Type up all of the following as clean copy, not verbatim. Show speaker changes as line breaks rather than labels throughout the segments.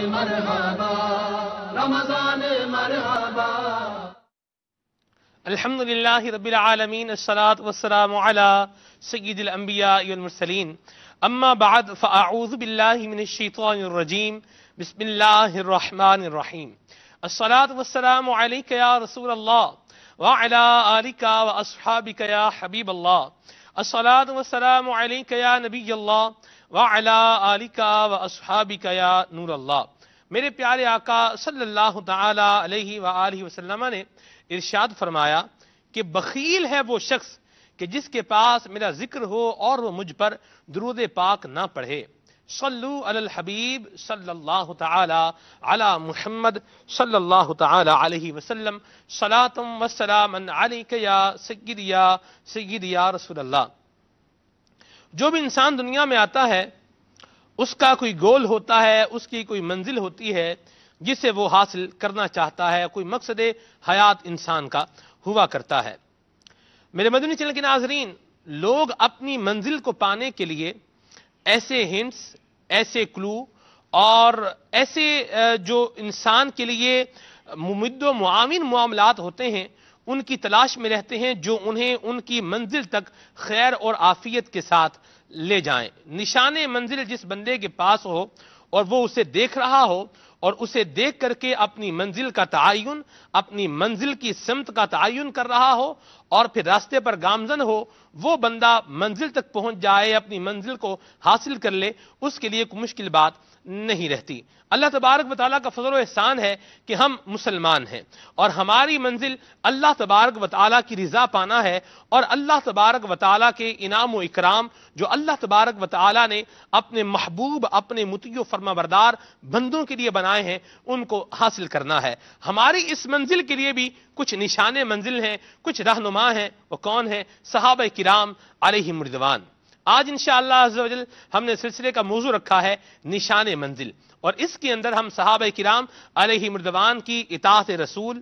مرحبا رمضان مرحبا.
الحمد للہ رب العالمین الصلاة والسلام على سید الانبیاء والمرسلین اما بعد فاعوذ باللہ من الشیطان الرجیم بسم اللہ الرحمن الرحیم. الصلاة والسلام علیک یا رسول اللہ وعلى آلک واصحابک یا حبیب اللہ. الصلاة والسلام علیک یا نبی اللہ وعلى آلک واصحابک یا نور اللہ. میرے پیارے آقا صلی اللہ تعالی علیہ وآلہ وسلم نے ارشاد فرمایا کہ بخیل ہے وہ شخص کہ جس کے پاس میرا ذکر ہو اور وہ مجھ پر درود پاک نہ پڑھے. صلو علی الحبیب صلی اللہ تعالی علی محمد صلی اللہ تعالی علیہ وسلم صلاۃ و سلام علیک یا سیدی یا رسول اللہ. جو بھی انسان دنیا میں آتا ہے اس کا کوئی گول ہوتا ہے، اس کی کوئی منزل ہوتی ہے جسے وہ حاصل کرنا چاہتا ہے، کوئی مقصد حیات انسان کا ہوا کرتا ہے. میرے مدنی چینل کے ناظرین، لوگ اپنی منزل کو پانے کے لیے ایسے ہنٹس، ایسے کلو اور ایسے جو انسان کے لیے ممد و معاون معاملات ہوتے ہیں ان کی تلاش میں رہتے ہیں جو انہیں ان کی منزل تک خیر اور عافیت کے ساتھ لے جائیں. نشان منزل جس بندے کے پاس ہو اور وہ اسے دیکھ رہا ہو اور اسے دیکھ کر کے اپنی منزل کا تعین، اپنی منزل کی سمت کا تعین کر رہا ہو اور پھر راستے پر گامزن ہو، وہ بندہ منزل تک پہنچ جائے، اپنی منزل کو حاصل کر لے، اس کے لیے کوئی مشکل بات نہیں رہتی. اللہ تبارک و تعالیٰ کا فضل و احسان ہے کہ ہم مسلمان ہیں اور ہماری منزل اللہ تبارک و تعالیٰ کی رضا پانا ہے اور اللہ تبارک و تعالیٰ کے انعام و اکرام جو اللہ تبارک و تعالیٰ نے اپنے محبوب، اپنے مطیع و فرما بردار بندوں کے لیے بنائے ہیں ان کو حاصل کرنا ہے. ہماری اس منزل کے لیے بھی کچھ نشان منزل ہیں، کچھ رہنما ہیں. وہ کون ہیں؟ صحابہ کرام علیہم رضوان. آج انشاءاللہ عز و جل ہم نے سلسلے کا موضوع رکھا ہے نشان منزل، اور اس کے اندر ہم صحابہ کرام علیہم رضوان کی اطاعت رسول،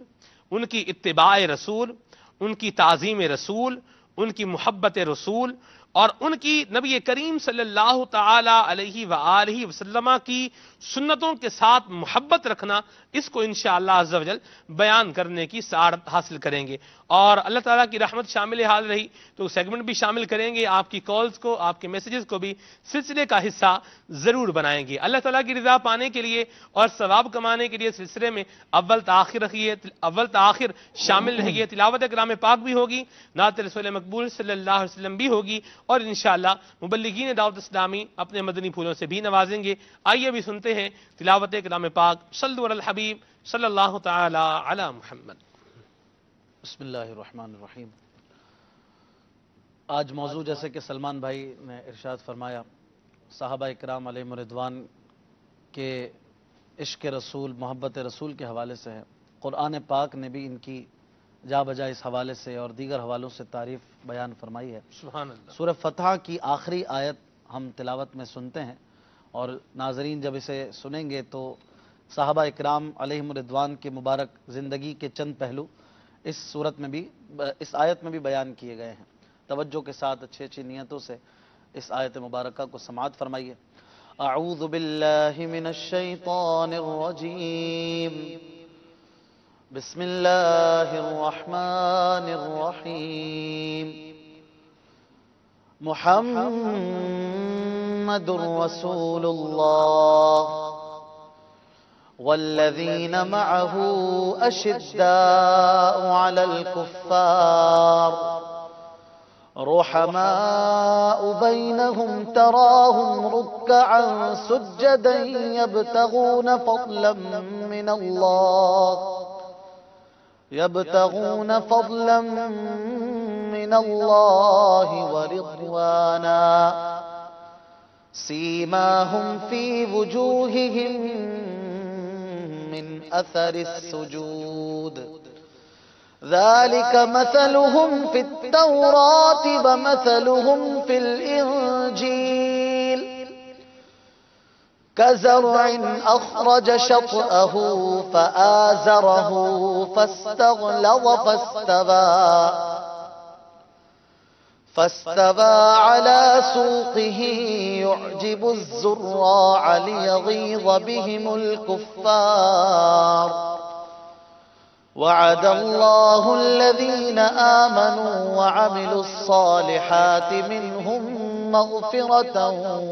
ان کی اتباع رسول، ان کی تعظیم رسول، ان کی محبت رسول اور ان کی نبی کریم صلی اللہ تعالی علیہ وآلہ وسلم کی سنتوں کے ساتھ محبت رکھنا، اس کو انشاءاللہ عز و جل بیان کرنے کی سعادت حاصل کریں گے. اور اللہ تعالیٰ کی رحمت شامل حال رہی تو سیگمنٹ بھی شامل کریں گے، آپ کی کالز کو، آپ کے میسیجز کو بھی سلسلے کا حصہ ضرور بنائیں گے. اللہ تعالیٰ کی رضا پانے کے لیے اور ثواب کمانے کے لیے سلسلے میں اول تاخیر رکھیے، اول تاخیر شامل رہیے. تلاوت کلام پاک بھی ہوگی، نعت رسول مقبول صلی اللہ علیہ وسلم بھی ہوگی اور انشاءاللہ مبلغین دعوت اسلامی اپنے مدنی پھولوں سے بھی نوازیں گے. آئیے بھی سنتے ہیں تلاوت کلام پاک. صلو علی الحبیب صلی اللہ تعالی علی محمد.
بسم اللہ الرحمن الرحیم. آج موضوع جیسے کہ سلمان بھائی نے ارشاد فرمایا صحابہ اکرام علیہم رضوان کے عشق رسول، محبت رسول کے حوالے سے ہے. قرآن پاک نے بھی ان کی جا بجا اس حوالے سے اور دیگر حوالوں سے تعریف بیان فرمائی ہے.
سبحان اللہ.
سورہ فتح کی آخری آیت ہم تلاوت میں سنتے ہیں اور ناظرین جب اسے سنیں گے تو صحابہ اکرام علیہم رضوان کے مبارک زندگی کے چند پہلو اس صورت میں بھی، اس آیت میں بھی بیان کیے گئے ہیں. توجہ کے ساتھ اچھی اچھی نیتوں سے اس آیت مبارکہ کو سماعت فرمائیے. اعوذ باللہ من الشیطان الرجیم، بسم اللہ الرحمن الرحیم. محمد رسول اللہ والذین معه اشداء علی الکفار رحماء بینہم تراہم رکعا سجدا یبتغون فضلا من اللہ من اللہ ورضوانا سیماہم فی وجوہہم من اثر السجود ذلك مثلهم في التوراة ومثلهم في الإنجيل كزرع أخرج شطأه فآزره فاستغلظ فاستوى على سوقه يعجب الزراع ليغيظ بهم الكفار وعد الله الذين آمنوا وعملوا الصالحات منهم مغفرة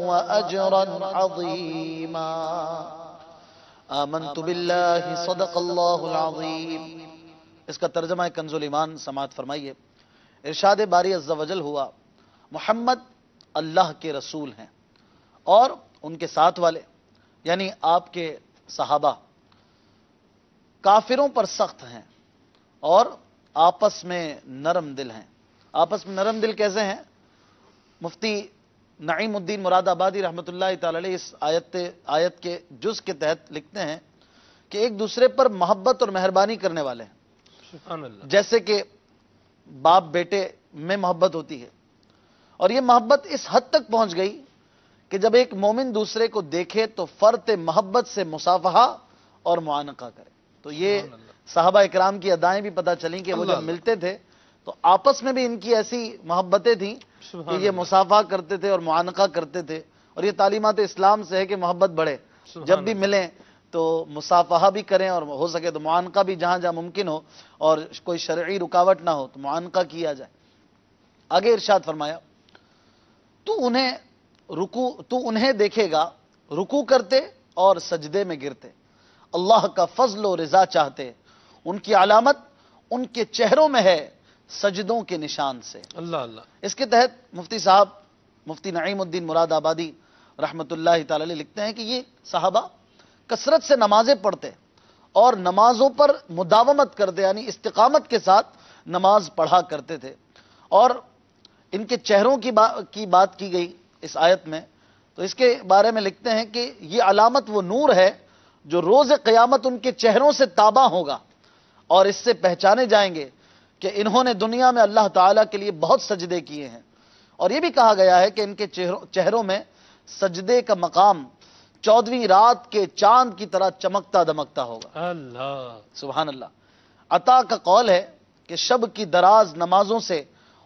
وأجرا عظيما آمنت بالله صدق الله العظيم. اس کا ترجمہ ہے کنز الایمان، سماعت فرمائیے. ارشاد باری عز و جل ہوا، محمد اللہ کے رسول ہیں اور ان کے ساتھ والے یعنی آپ کے صحابہ کافروں پر سخت ہیں اور آپس میں نرم دل ہیں. آپس میں نرم دل کیسے ہیں؟ مفتی نعیم الدین مراد آبادی رحمۃ اللہ تعالی علیہ اس آیت کے جز کے تحت لکھتے ہیں کہ ایک دوسرے پر محبت اور مہربانی کرنے والے ہیں.
سبحان اللہ.
جیسے کہ باپ بیٹے میں محبت ہوتی ہے، اور یہ محبت اس حد تک پہنچ گئی کہ جب ایک مومن دوسرے کو دیکھے تو فرط محبت سے مصافحہ اور معانقہ کرے. تو یہ صحابہ اکرام کی ادائیں بھی پتہ چلیں کہ وہ جب ملتے تھے تو آپس میں بھی ان کی ایسی محبتیں تھیں کہ یہ مصافحہ کرتے تھے اور معانقہ کرتے تھے. اور یہ تعلیمات اسلام سے ہے کہ محبت بڑھے، جب بھی ملیں تو مصافحہ بھی کریں اور ہو سکے تو معانقہ بھی جہاں جہاں ممکن ہو اور کوئی شرعی رکاوٹ نہ ہو تو معانقہ کیا جائے. آگے ارشاد فرمایا، تو انہیں دیکھے گا رکوع کرتے اور سجدے میں گرتے، اللہ کا فضل و رضا چاہتے، ان کی علامت ان کے چہروں میں ہے سجدوں کے نشان سے.
اللہ اللہ.
اس کے تحت مفتی صاحب مفتی نعیم الدین مراد آبادی رحمۃ اللہ تعالی علیہ لکھتے ہیں کہ یہ صحابہ کثرت سے نمازیں پڑھتے اور نمازوں پر مداومت کرتے یعنی استقامت کے ساتھ نماز پڑھا کرتے تھے. اور ان کے چہروں کی بات کی گئی اس آیت میں، تو اس کے بارے میں لکھتے ہیں کہ یہ علامت وہ نور ہے جو روز قیامت ان کے چہروں سے تابع ہوگا اور اس سے پہچانے جائیں گے کہ انہوں نے دنیا میں اللہ تعالیٰ کے لیے بہت سجدے کیے ہیں. اور یہ بھی کہا گیا ہے کہ ان کے چہروں میں سجدے کا مقام 14ویں رات کے چاند کی طرح چمکتا دمکتا ہوگا.
اللہ
سبحان اللہ. عطا کا قول ہے کہ شب کی دراز نمازوں سے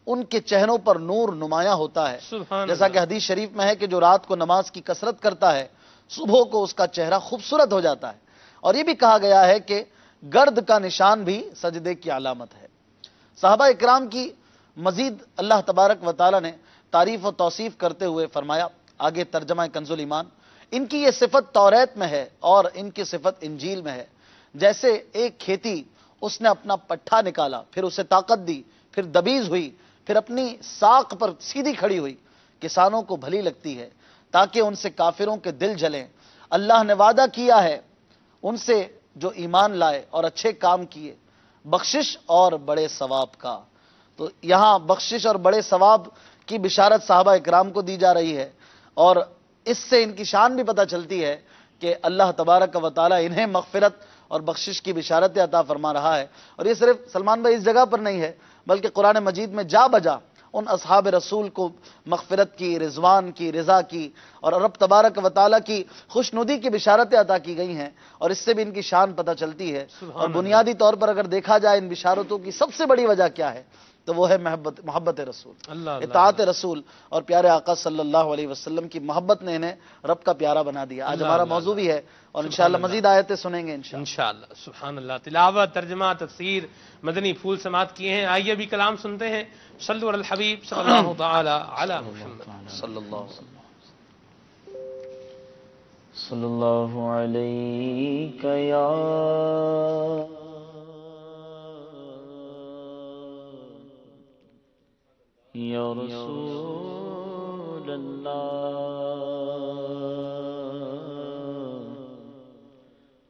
ان کے چہروں پر نور نمایاں ہوتا ہے.
سبحان
جیسا کہ حدیث شریف میں ہے کہ جو رات کو نماز کی کثرت کرتا ہے صبح کو اس کا چہرہ خوبصورت ہو جاتا ہے. اور یہ بھی کہا گیا ہے کہ گرد کا نشان بھی سجدے کی علامت ہے. صحابہ اکرام کی مزید اللہ تبارک و تعالی نے تعریف و توصیف کرتے ہوئے فرمایا، آگے ترجمہ کنز الایمان، ان کی یہ صفت توریت میں ہے اور ان کی صفت انجیل میں ہے. جیسے ایک کھیتی اس نے اپنا پٹھا نکالا، پھر اسے طاقت دی، پھر دبیز ہوئی، پھر اپنی ساق پر سیدھی کھڑی ہوئی، کسانوں کو بھلی لگتی ہے تاکہ ان سے کافروں کے دل جلیں. اللہ نے وعدہ کیا ہے ان سے جو ایمان لائے اور اچھے کام کیے، بخشش اور بڑے ثواب کا. تو یہاں بخشش اور بڑے ثواب کی بشارت صحابہ اکرام کو دی جا رہی ہے، اور اس سے ان کی شان بھی پتہ چلتی ہے کہ اللہ تبارک و تعالی انہیں مغفرت اور بخشش کی بشارت عطا فرما رہا ہے. اور یہ صرف سلمان بھائی اس جگہ پر نہیں ہے بلکہ قرآن مجید میں جا بجا ان اصحاب رسول کو مغفرت کی، رضوان کی، رضا کی اور رب تبارک و تعالی کی خوشنودی کی بشارتیں عطا کی گئی ہیں، اور اس سے بھی ان کی شان پتہ چلتی ہے. اور بنیادی طور پر اگر دیکھا جائے ان بشارتوں کی سب سے بڑی وجہ کیا ہے تو وہ ہے محبت رسول، اطاعت رسول، اور پیارے آقا صلی اللہ علیہ وسلم کی محبت نے انہیں رب کا پیارا بنا دیا. آج ہمارا موضوع بھی ہے اور انشاءاللہ مزید آیتیں سنیں گے
انشاءاللہ. سبحان اللہ. تلاوت، ترجمہ، تفسیر، مدنی پھول سماعت کیے ہیں. آئیے بھی کلام سنتے ہیں. صلو علی الحبیب صلی اللہ تعالی علی محمد
صلی اللہ علیہ وسلم.
صلی اللہ علیہ یا یا رسول اللہ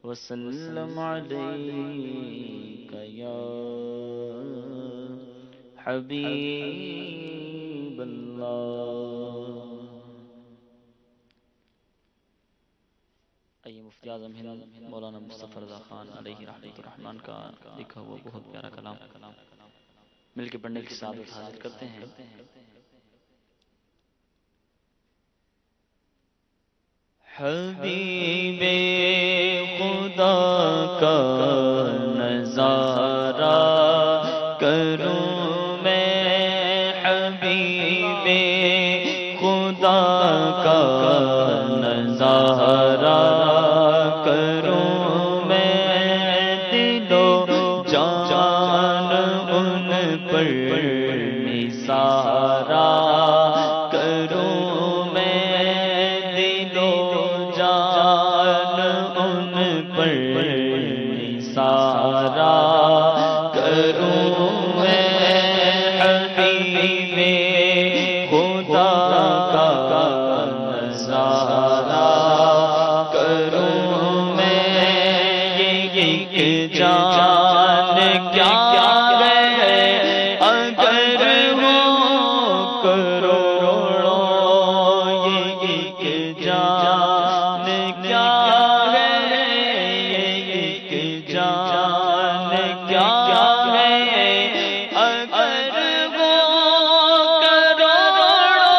وسلم علیک یا حبیب اللہ. آئیے مفتی اعظم ہند مولانا مصطفی رضا خان علیہ رحمۃ الرحمن کا لکھا ہوا بہت پیارا کلام مل کے پڑھنے کی سعادت حاصل کرتے ہیں. حبیب خدا کا نظارہ کروں میں، حبیب نثارا کروں میں دل و جان ان پر نثارا کروں میں دل و جان ان پر نثارا کروں میں حبیب خدا کا نظارہ کروں میں ایک جان کیا ہے اگر وہ کروڑوں ایک جان کیا ہے ایک جان کیا ہے اگر وہ کروڑوں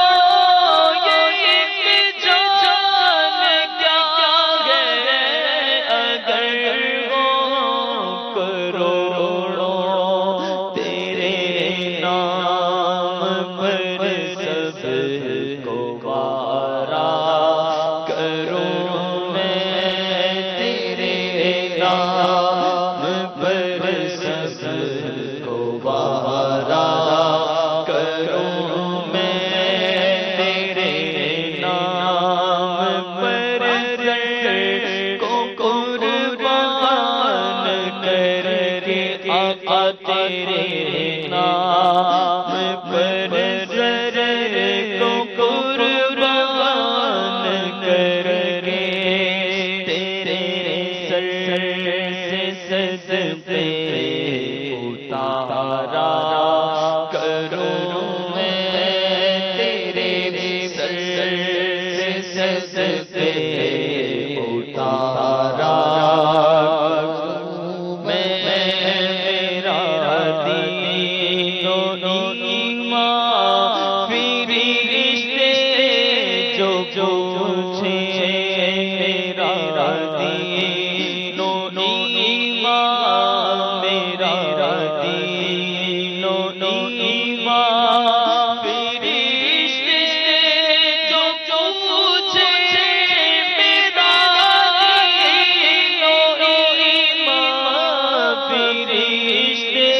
ایک جان کیا ہے اگر وہ کروڑوں تیرے نام پر سب کو وارا کروں میں تیرے نام پر سب کو وارا کروں میں تیرے نام پر کو قربان کر کے آقا تیرے نام پر کو قربان کر کے تیرے سر سے صدقے اتارا کروں میں تیرے سر سے صدقے اتارا میں میرا دین و ایمان پھر رشتے جو پوچھے میرا دین و ایمان میرا دین و ایمان پھر رشتے جو پوچھے میرا دین و ایمان پھر رشتے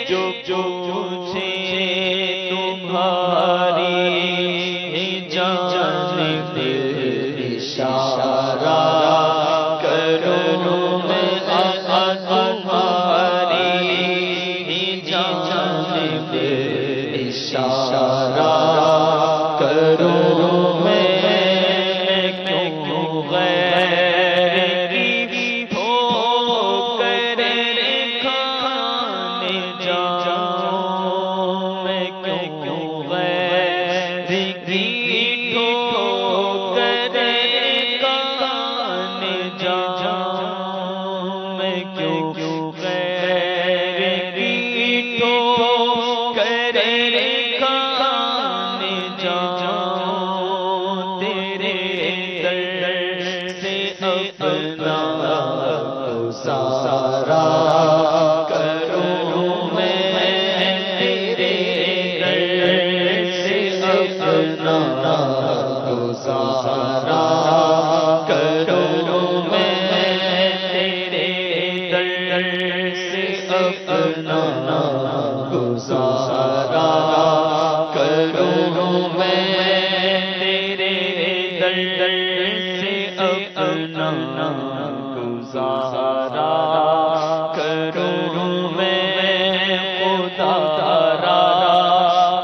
جو پوچھے تمہاری جان اشارہ کروں میں تمہاری جان اشارہ کروں میں کیوں غیری ہو کر کھانے جاؤں میں کیوں غیری ہو کر کھانے جاؤں میں کیوں غیری ہو کر کھانے جاؤں تیرے در سے اپنا گزارا کروں میں تیرے در سے اپنا گزارا کروں میں تیرے در سے اپنا گزارا کروں میں تیرے در سے اپنا گزارا کروں میں خدا را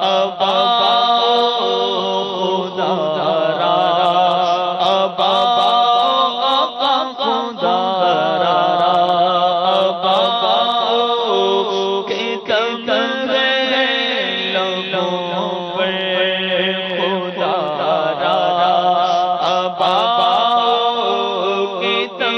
ابا خدا را ابا خدا را ابا کہ تم لوگوں پر خدا را ابا کہ تم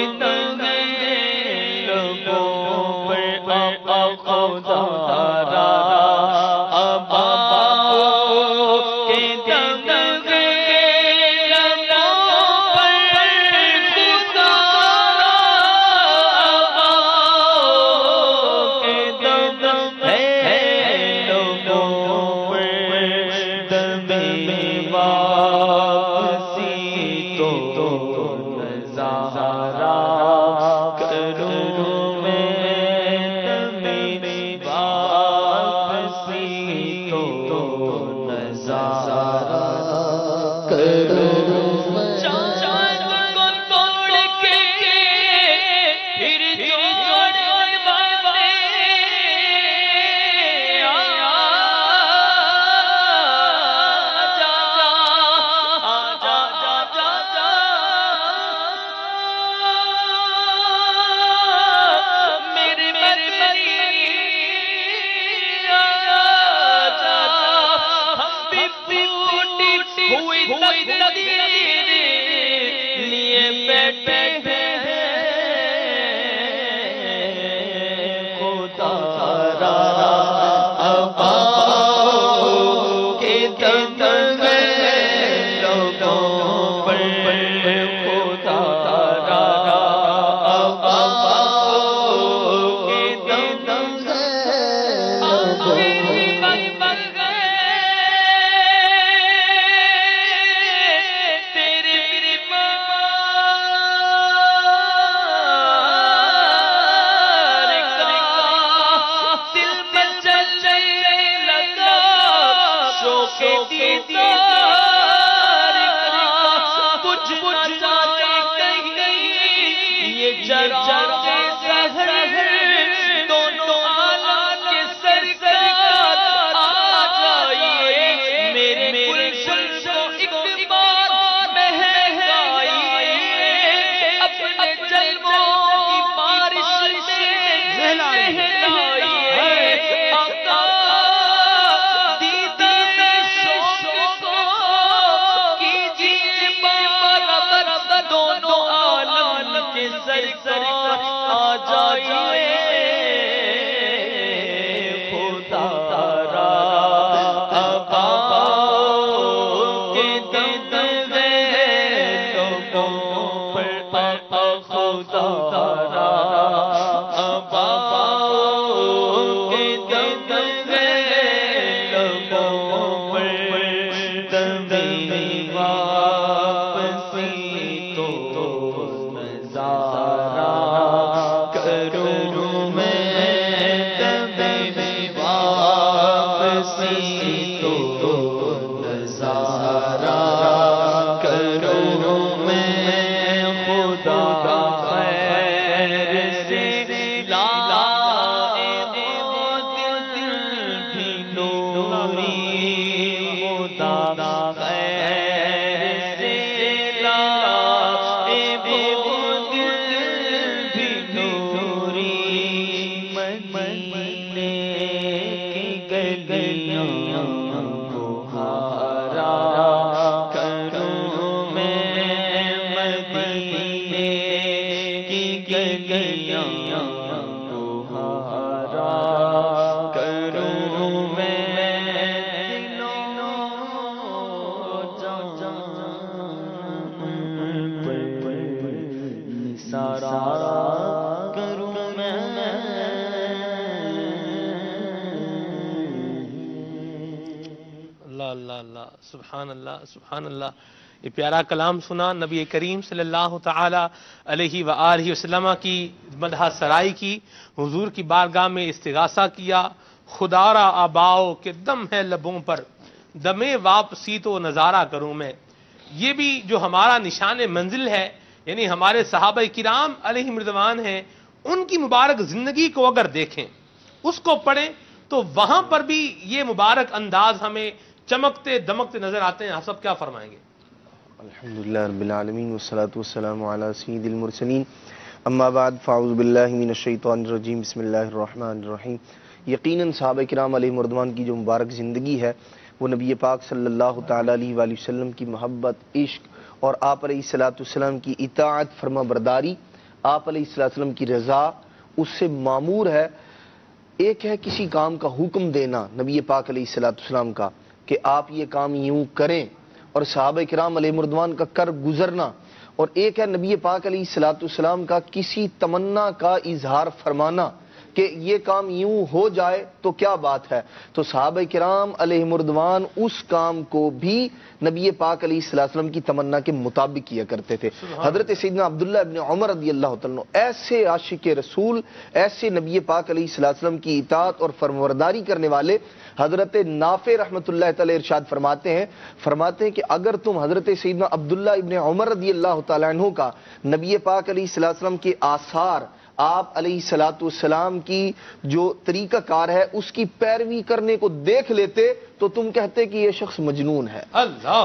نظارہ کروں میں تمہیں واپسی تو نظارہ کروں
سبحان اللہ سبحان اللہ. یہ پیارا کلام سنا، نبی کریم صلی اللہ تعالی علیہ وآلہ وسلم کی مدح سرائی کی، حضور کی بارگاہ میں استغاثہ کیا. خدا را آباؤ کے دم ہے لبوں پر، دمے واپسی تو نظارہ کروں میں. یہ بھی جو ہمارا نشان منزل ہے، یعنی ہمارے صحابہ کرام علیہم رضوان ہیں، ان کی مبارک زندگی کو اگر دیکھیں، اس کو پڑھیں، تو وہاں پر بھی یہ مبارک انداز ہمیں چمکتے دمکتے نظر آتے ہیں. آپ سب کیا فرمائیں گے؟
الحمدللہ رب العالمین والصلاة والسلام علی سید المرسلین، اما بعد فاعوذ باللہ من الشیطان الرجیم، بسم اللہ الرحمن الرحیم. یقیناً صحابہ کرام علیہ مردوان کی جو مبارک زندگی ہے وہ نبی پاک صلی اللہ تعالیٰ علیہ وآلہ وسلم کی محبت، عشق اور آپ علیہ السلام کی اطاعت، فرما برداری، آپ علیہ السلام کی رضا اس سے معمور ہے. ایک ہے کسی کام کا حکم دینا نبی پاک علیہ السلام کا کہ آپ یہ کام یوں کریں اور صحابہ کرام علیہ مردوان کا کر گزرنا، اور ایک ہے نبی پاک علیہ السلام کا کسی تمنا کا اظہار فرمانا کہ یہ کام یوں ہو جائے تو کیا بات ہے. تو صحابہ کرام علیہم الرضوان اس کام کو بھی نبی پاک علیہ السلام کی تمنا کے مطابق کیا کرتے تھے. حضرت سیدنا عبداللہ ابن عمر رضی اللہ تعالیٰ عنہ ایسے عاشق رسول، ایسے نبی پاک علیہ السلام کی اطاعت اور فرمانبرداری کرنے والے، حضرت نافع رحمۃ اللہ تعالی ارشاد فرماتے ہیں کہ اگر تم حضرت سیدنا عبداللہ ابن عمر رضی اللہ تعالیٰ عنہ کا نبی پاک علیہ السلام کے آثار، آپ علیہ السلام کی جو طریقہ کار ہے اس کی پیروی کرنے کو دیکھ لیتے تو تم کہتے کہ یہ شخص مجنون ہے،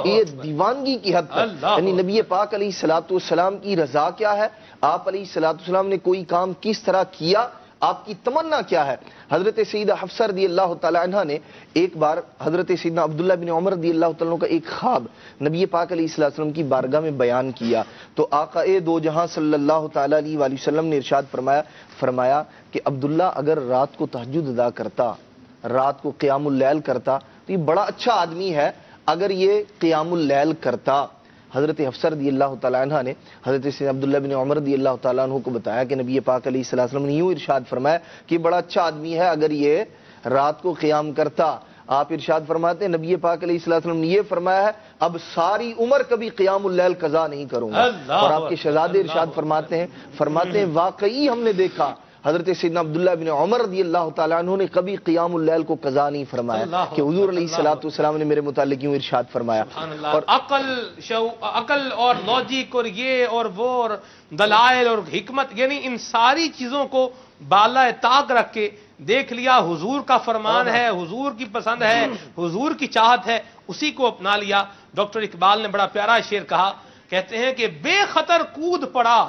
یہ دیوانگی کی حد تک. یعنی نبی پاک علیہ السلام کی رضا کیا ہے، آپ علیہ السلام نے کوئی کام کس طرح کیا، آپ کی تمنا کیا ہے. حضرت سیدہ حفصہ رضی اللہ تعالی عنہ نے ایک بار حضرت سیدنا عبداللہ بن عمر رضی اللہ تعالیٰ عنہ کا ایک خواب نبی پاک علیہ السلام کی بارگاہ میں بیان کیا. تو آقا دو جہاں صلی اللہ تعالی علیہ وآلہ وسلم نے ارشاد فرمایا کہ عبداللہ اگر رات کو تہجد ادا کرتا، رات کو قیام اللیل کرتا تو یہ بڑا اچھا آدمی ہے اگر یہ قیام اللیل کرتا. حضرت حفصہ رضی اللہ تعالیٰ عنہ نے حضرت سیدنا عبداللہ بن عمر رضی اللہ تعالیٰ عنہ کو بتایا کہ نبی پاک علیہ السلام نے یوں ارشاد فرمایا کہ بڑا اچھا آدمی ہے اگر یہ رات کو قیام کرتا. آپ ارشاد فرماتے ہیں نبی پاک علیہ السلام نے یہ فرمایا ہے اب ساری عمر کبھی قیام اللیل قضا نہیں کروں گا. اور آپ کے شہزادے ارشاد فرماتے ہیں واقعی ہم نے دیکھا حضرت سیدنا عبداللہ بن عمر رضی اللہ تعالیٰ عنہ نے کبھی قیام اللیل کو قضا نہیں فرمایا کہ حضور علیہ السلام نے میرے متعلق یوں ارشاد فرمایا.
اور عقل اور لاجک اور یہ اور وہ اور دلائل اور حکمت، یعنی ان ساری چیزوں کو بالائے طاق رکھ کے دیکھ لیا حضور کا فرمان ہے، حضور کی پسند ہے، حضور کی چاہت ہے، اسی کو اپنا لیا. ڈاکٹر اقبال نے بڑا پیارا شعر کہا، کہتے ہیں کہ بے خطر کود پڑا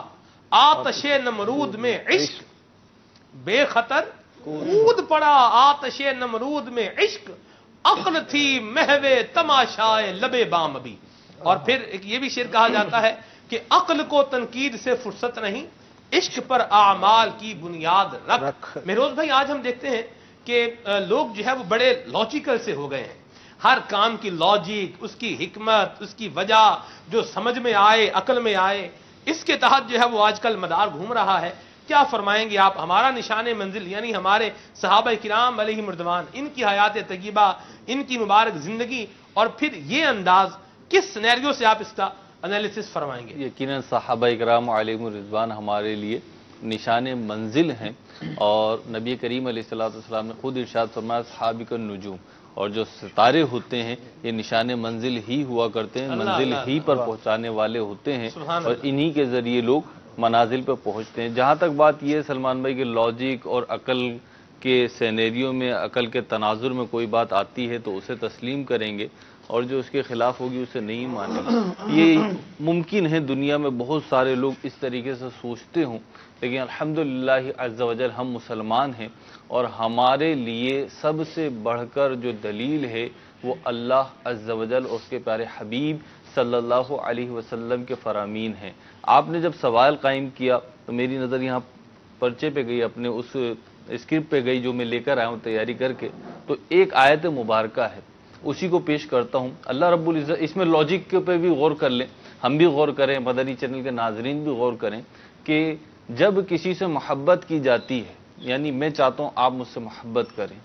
آتش نمرود میں عشق، بے خطر کود پڑا آتش نمرود میں عشق، عقل تھی محو تماشائے لبے بام بھی. اور پھر یہ بھی شعر کہا جاتا ہے کہ عقل کو تنقید سے فرصت نہیں، عشق پر اعمال کی بنیاد رکھ. مہروز بھائی آج ہم دیکھتے ہیں کہ لوگ جو ہے وہ بڑے لاجیکل سے ہو گئے ہیں، ہر کام کی لاجک، اس کی حکمت، اس کی وجہ جو سمجھ میں آئے، عقل میں آئے، اس کے تحت جو ہے وہ آج کل مدار گھوم رہا ہے. کیا فرمائیں گے آپ؟ ہمارا نشان منزل یعنی ہمارے صحابہ کرام علیہم الرضوان، ان کی حیات طیبہ، ان کی مبارک زندگی، اور پھر یہ انداز کس سینیریو سے آپ اس کا انالیسس فرمائیں گے؟
یقیناً صحابہ کرام علیہم الرضوان ہمارے لیے نشان منزل ہیں، اور نبی کریم علیہ السلام نے خود ارشاد فرمایا صحابہ النجوم، اور جو ستارے ہوتے ہیں یہ نشان منزل ہی ہوا کرتے ہیں، منزل ہی پر پہنچانے والے ہوتے ہیں، اور انہی کے ذریعے لوگ منازل پہ پہنچتے ہیں. جہاں تک بات یہ ہے سلمان بھائی کہ لاجک اور عقل کے سینیریو میں، عقل کے تناظر میں کوئی بات آتی ہے تو اسے تسلیم کریں گے، اور جو اس کے خلاف ہوگی اسے نہیں مانیں گے. یہ ممکن ہے دنیا میں بہت سارے لوگ اس طریقے سے سوچتے ہوں، لیکن الحمدللہ عز و جل ہم مسلمان ہیں، اور ہمارے لیے سب سے بڑھ کر جو دلیل ہے وہ اللہ عز و جل اور اس کے پیارے حبیب صلی اللہ علیہ وسلم کے فرامین ہیں. آپ نے جب سوال قائم کیا تو میری نظر یہاں پرچے پہ گئی، اپنے اس اسکرپٹ پہ گئی جو میں لے کر آیا ہوں تیاری کر کے، تو ایک آیت مبارکہ ہے، اسی کو پیش کرتا ہوں. اللہ رب العزت اس میں لاجک پہ بھی غور کر لیں، ہم بھی غور کریں، مدنی چینل کے ناظرین بھی غور کریں کہ جب کسی سے محبت کی جاتی ہے، یعنی میں چاہتا ہوں آپ مجھ سے محبت کریں،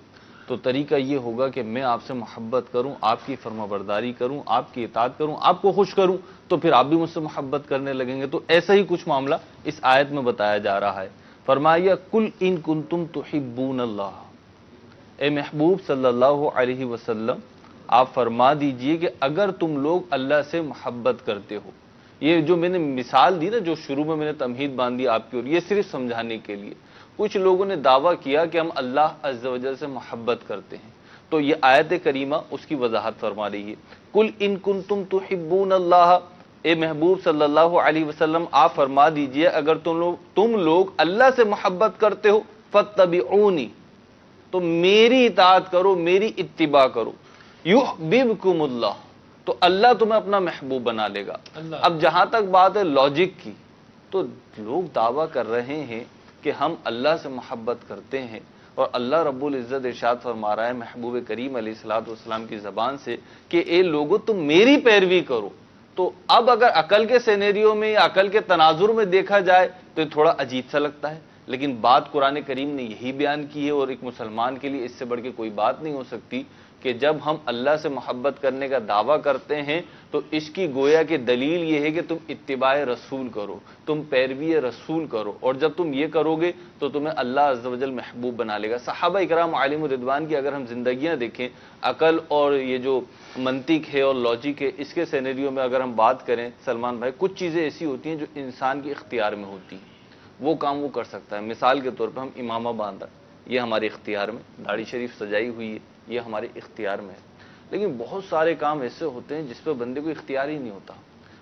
تو طریقہ یہ ہوگا کہ میں آپ سے محبت کروں، آپ کی فرما برداری کروں، آپ کی اطاعت کروں، آپ کو خوش کروں، تو پھر آپ بھی مجھ سے محبت کرنے لگیں گے. تو ایسا ہی کچھ معاملہ اس آیت میں بتایا جا رہا ہے. فرمایا کل ان کنتم تحبون اللہ، اے محبوب صلی اللہ علیہ وسلم آپ فرما دیجئے کہ اگر تم لوگ اللہ سے محبت کرتے ہو. یہ جو میں نے مثال دی نا، جو شروع میں نے تمہید باندھی آپ کی، اور یہ صرف سمجھانے کے لیے. کچھ لوگوں نے دعویٰ کیا کہ ہم اللہ عز و جل سے محبت کرتے ہیں، تو یہ آیت کریمہ اس کی وضاحت فرما رہی ہے. کل ان کنتم تحبون اللہ، اے محبوب صلی اللہ علیہ وسلم آپ فرما دیجئے اگر تم لوگ اللہ سے محبت کرتے ہو، فاتبعونی، تو میری اطاعت کرو، میری اتباع کرو، یحببکم اللہ، تو اللہ تمہیں اپنا محبوب بنا لے گا. اب جہاں تک بات ہے لاجک کی، تو لوگ دعویٰ کر رہے ہیں کہ ہم اللہ سے محبت کرتے ہیں، اور اللہ رب العزت ارشاد فرما رہا ہے محبوب کریم علیہ السلام کی زبان سے کہ اے لوگو تم میری پیروی کرو. تو اب اگر عقل کے سینیریو میں یا عقل کے تناظر میں دیکھا جائے تو یہ تھوڑا عجیب سا لگتا ہے لیکن بات قرآن کریم نے یہی بیان کی ہے، اور ایک مسلمان کے لیے اس سے بڑھ کے کوئی بات نہیں ہو سکتی کہ جب ہم اللہ سے محبت کرنے کا دعویٰ کرتے ہیں تو اس کی گویا کہ دلیل یہ ہے کہ تم اتباع رسول کرو، تم پیروی رسول کرو، اور جب تم یہ کرو گے تو تمہیں اللہ عز و جل محبوب بنا لے گا۔ صحابہ اکرام علیہم الرضوان کی اگر ہم زندگیاں دیکھیں، عقل اور یہ جو منطق ہے اور لاجک ہے، اس کے سینیریو میں اگر ہم بات کریں سلمان بھائی، کچھ چیزیں ایسی ہوتی ہیں جو انسان کے اختیار میں ہوتی ہیں، وہ کام وہ کر سکتا ہے۔ مثال کے طور پہ ہم امامہ باندھا، یہ ہمارے اختیار میں، داڑھی شریف سجائی ہوئی ہے، یہ ہمارے اختیار میں ہے، لیکن بہت سارے کام ایسے ہوتے ہیں جس پہ بندے کو اختیار ہی نہیں ہوتا،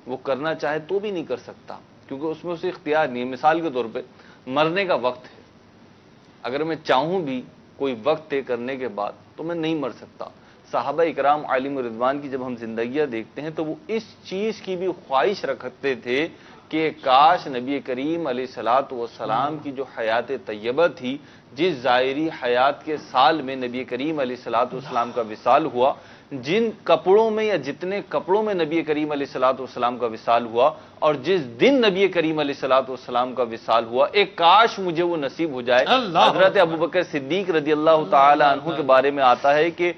وہ کرنا چاہے تو بھی نہیں کر سکتا کیونکہ اس میں اسے اختیار نہیں ہے۔ مثال کے طور پہ مرنے کا وقت ہے، اگر میں چاہوں بھی کوئی وقت طے کرنے کے بعد تو میں نہیں مر سکتا۔ صحابہ اکرام علیہم الرضوان کی جب ہم زندگیاں دیکھتے ہیں تو وہ اس چیز کی بھی خواہش رکھتے تھے کہ کاش نبی کریم علیہ الصلوۃ والسلام کی جو حیات طیبہ تھی، جس ظاہری حیات کے سال میں نبی کریم علیہ الصلوۃ والسلام کا وصال ہوا، جن کپڑوں میں یا جتنے کپڑوں میں نبی کریم علیہ الصلوۃ والسلام کا وصال ہوا، اور جس دن نبی کریم علیہ الصلوۃ والسلام کا وصال ہوا، ایک کاش مجھے وہ نصیب ہو جائے۔ حضرت ابوبکر صدیق رضی اللہ تعالی عنہ کے بارے میں آتا ہے کہ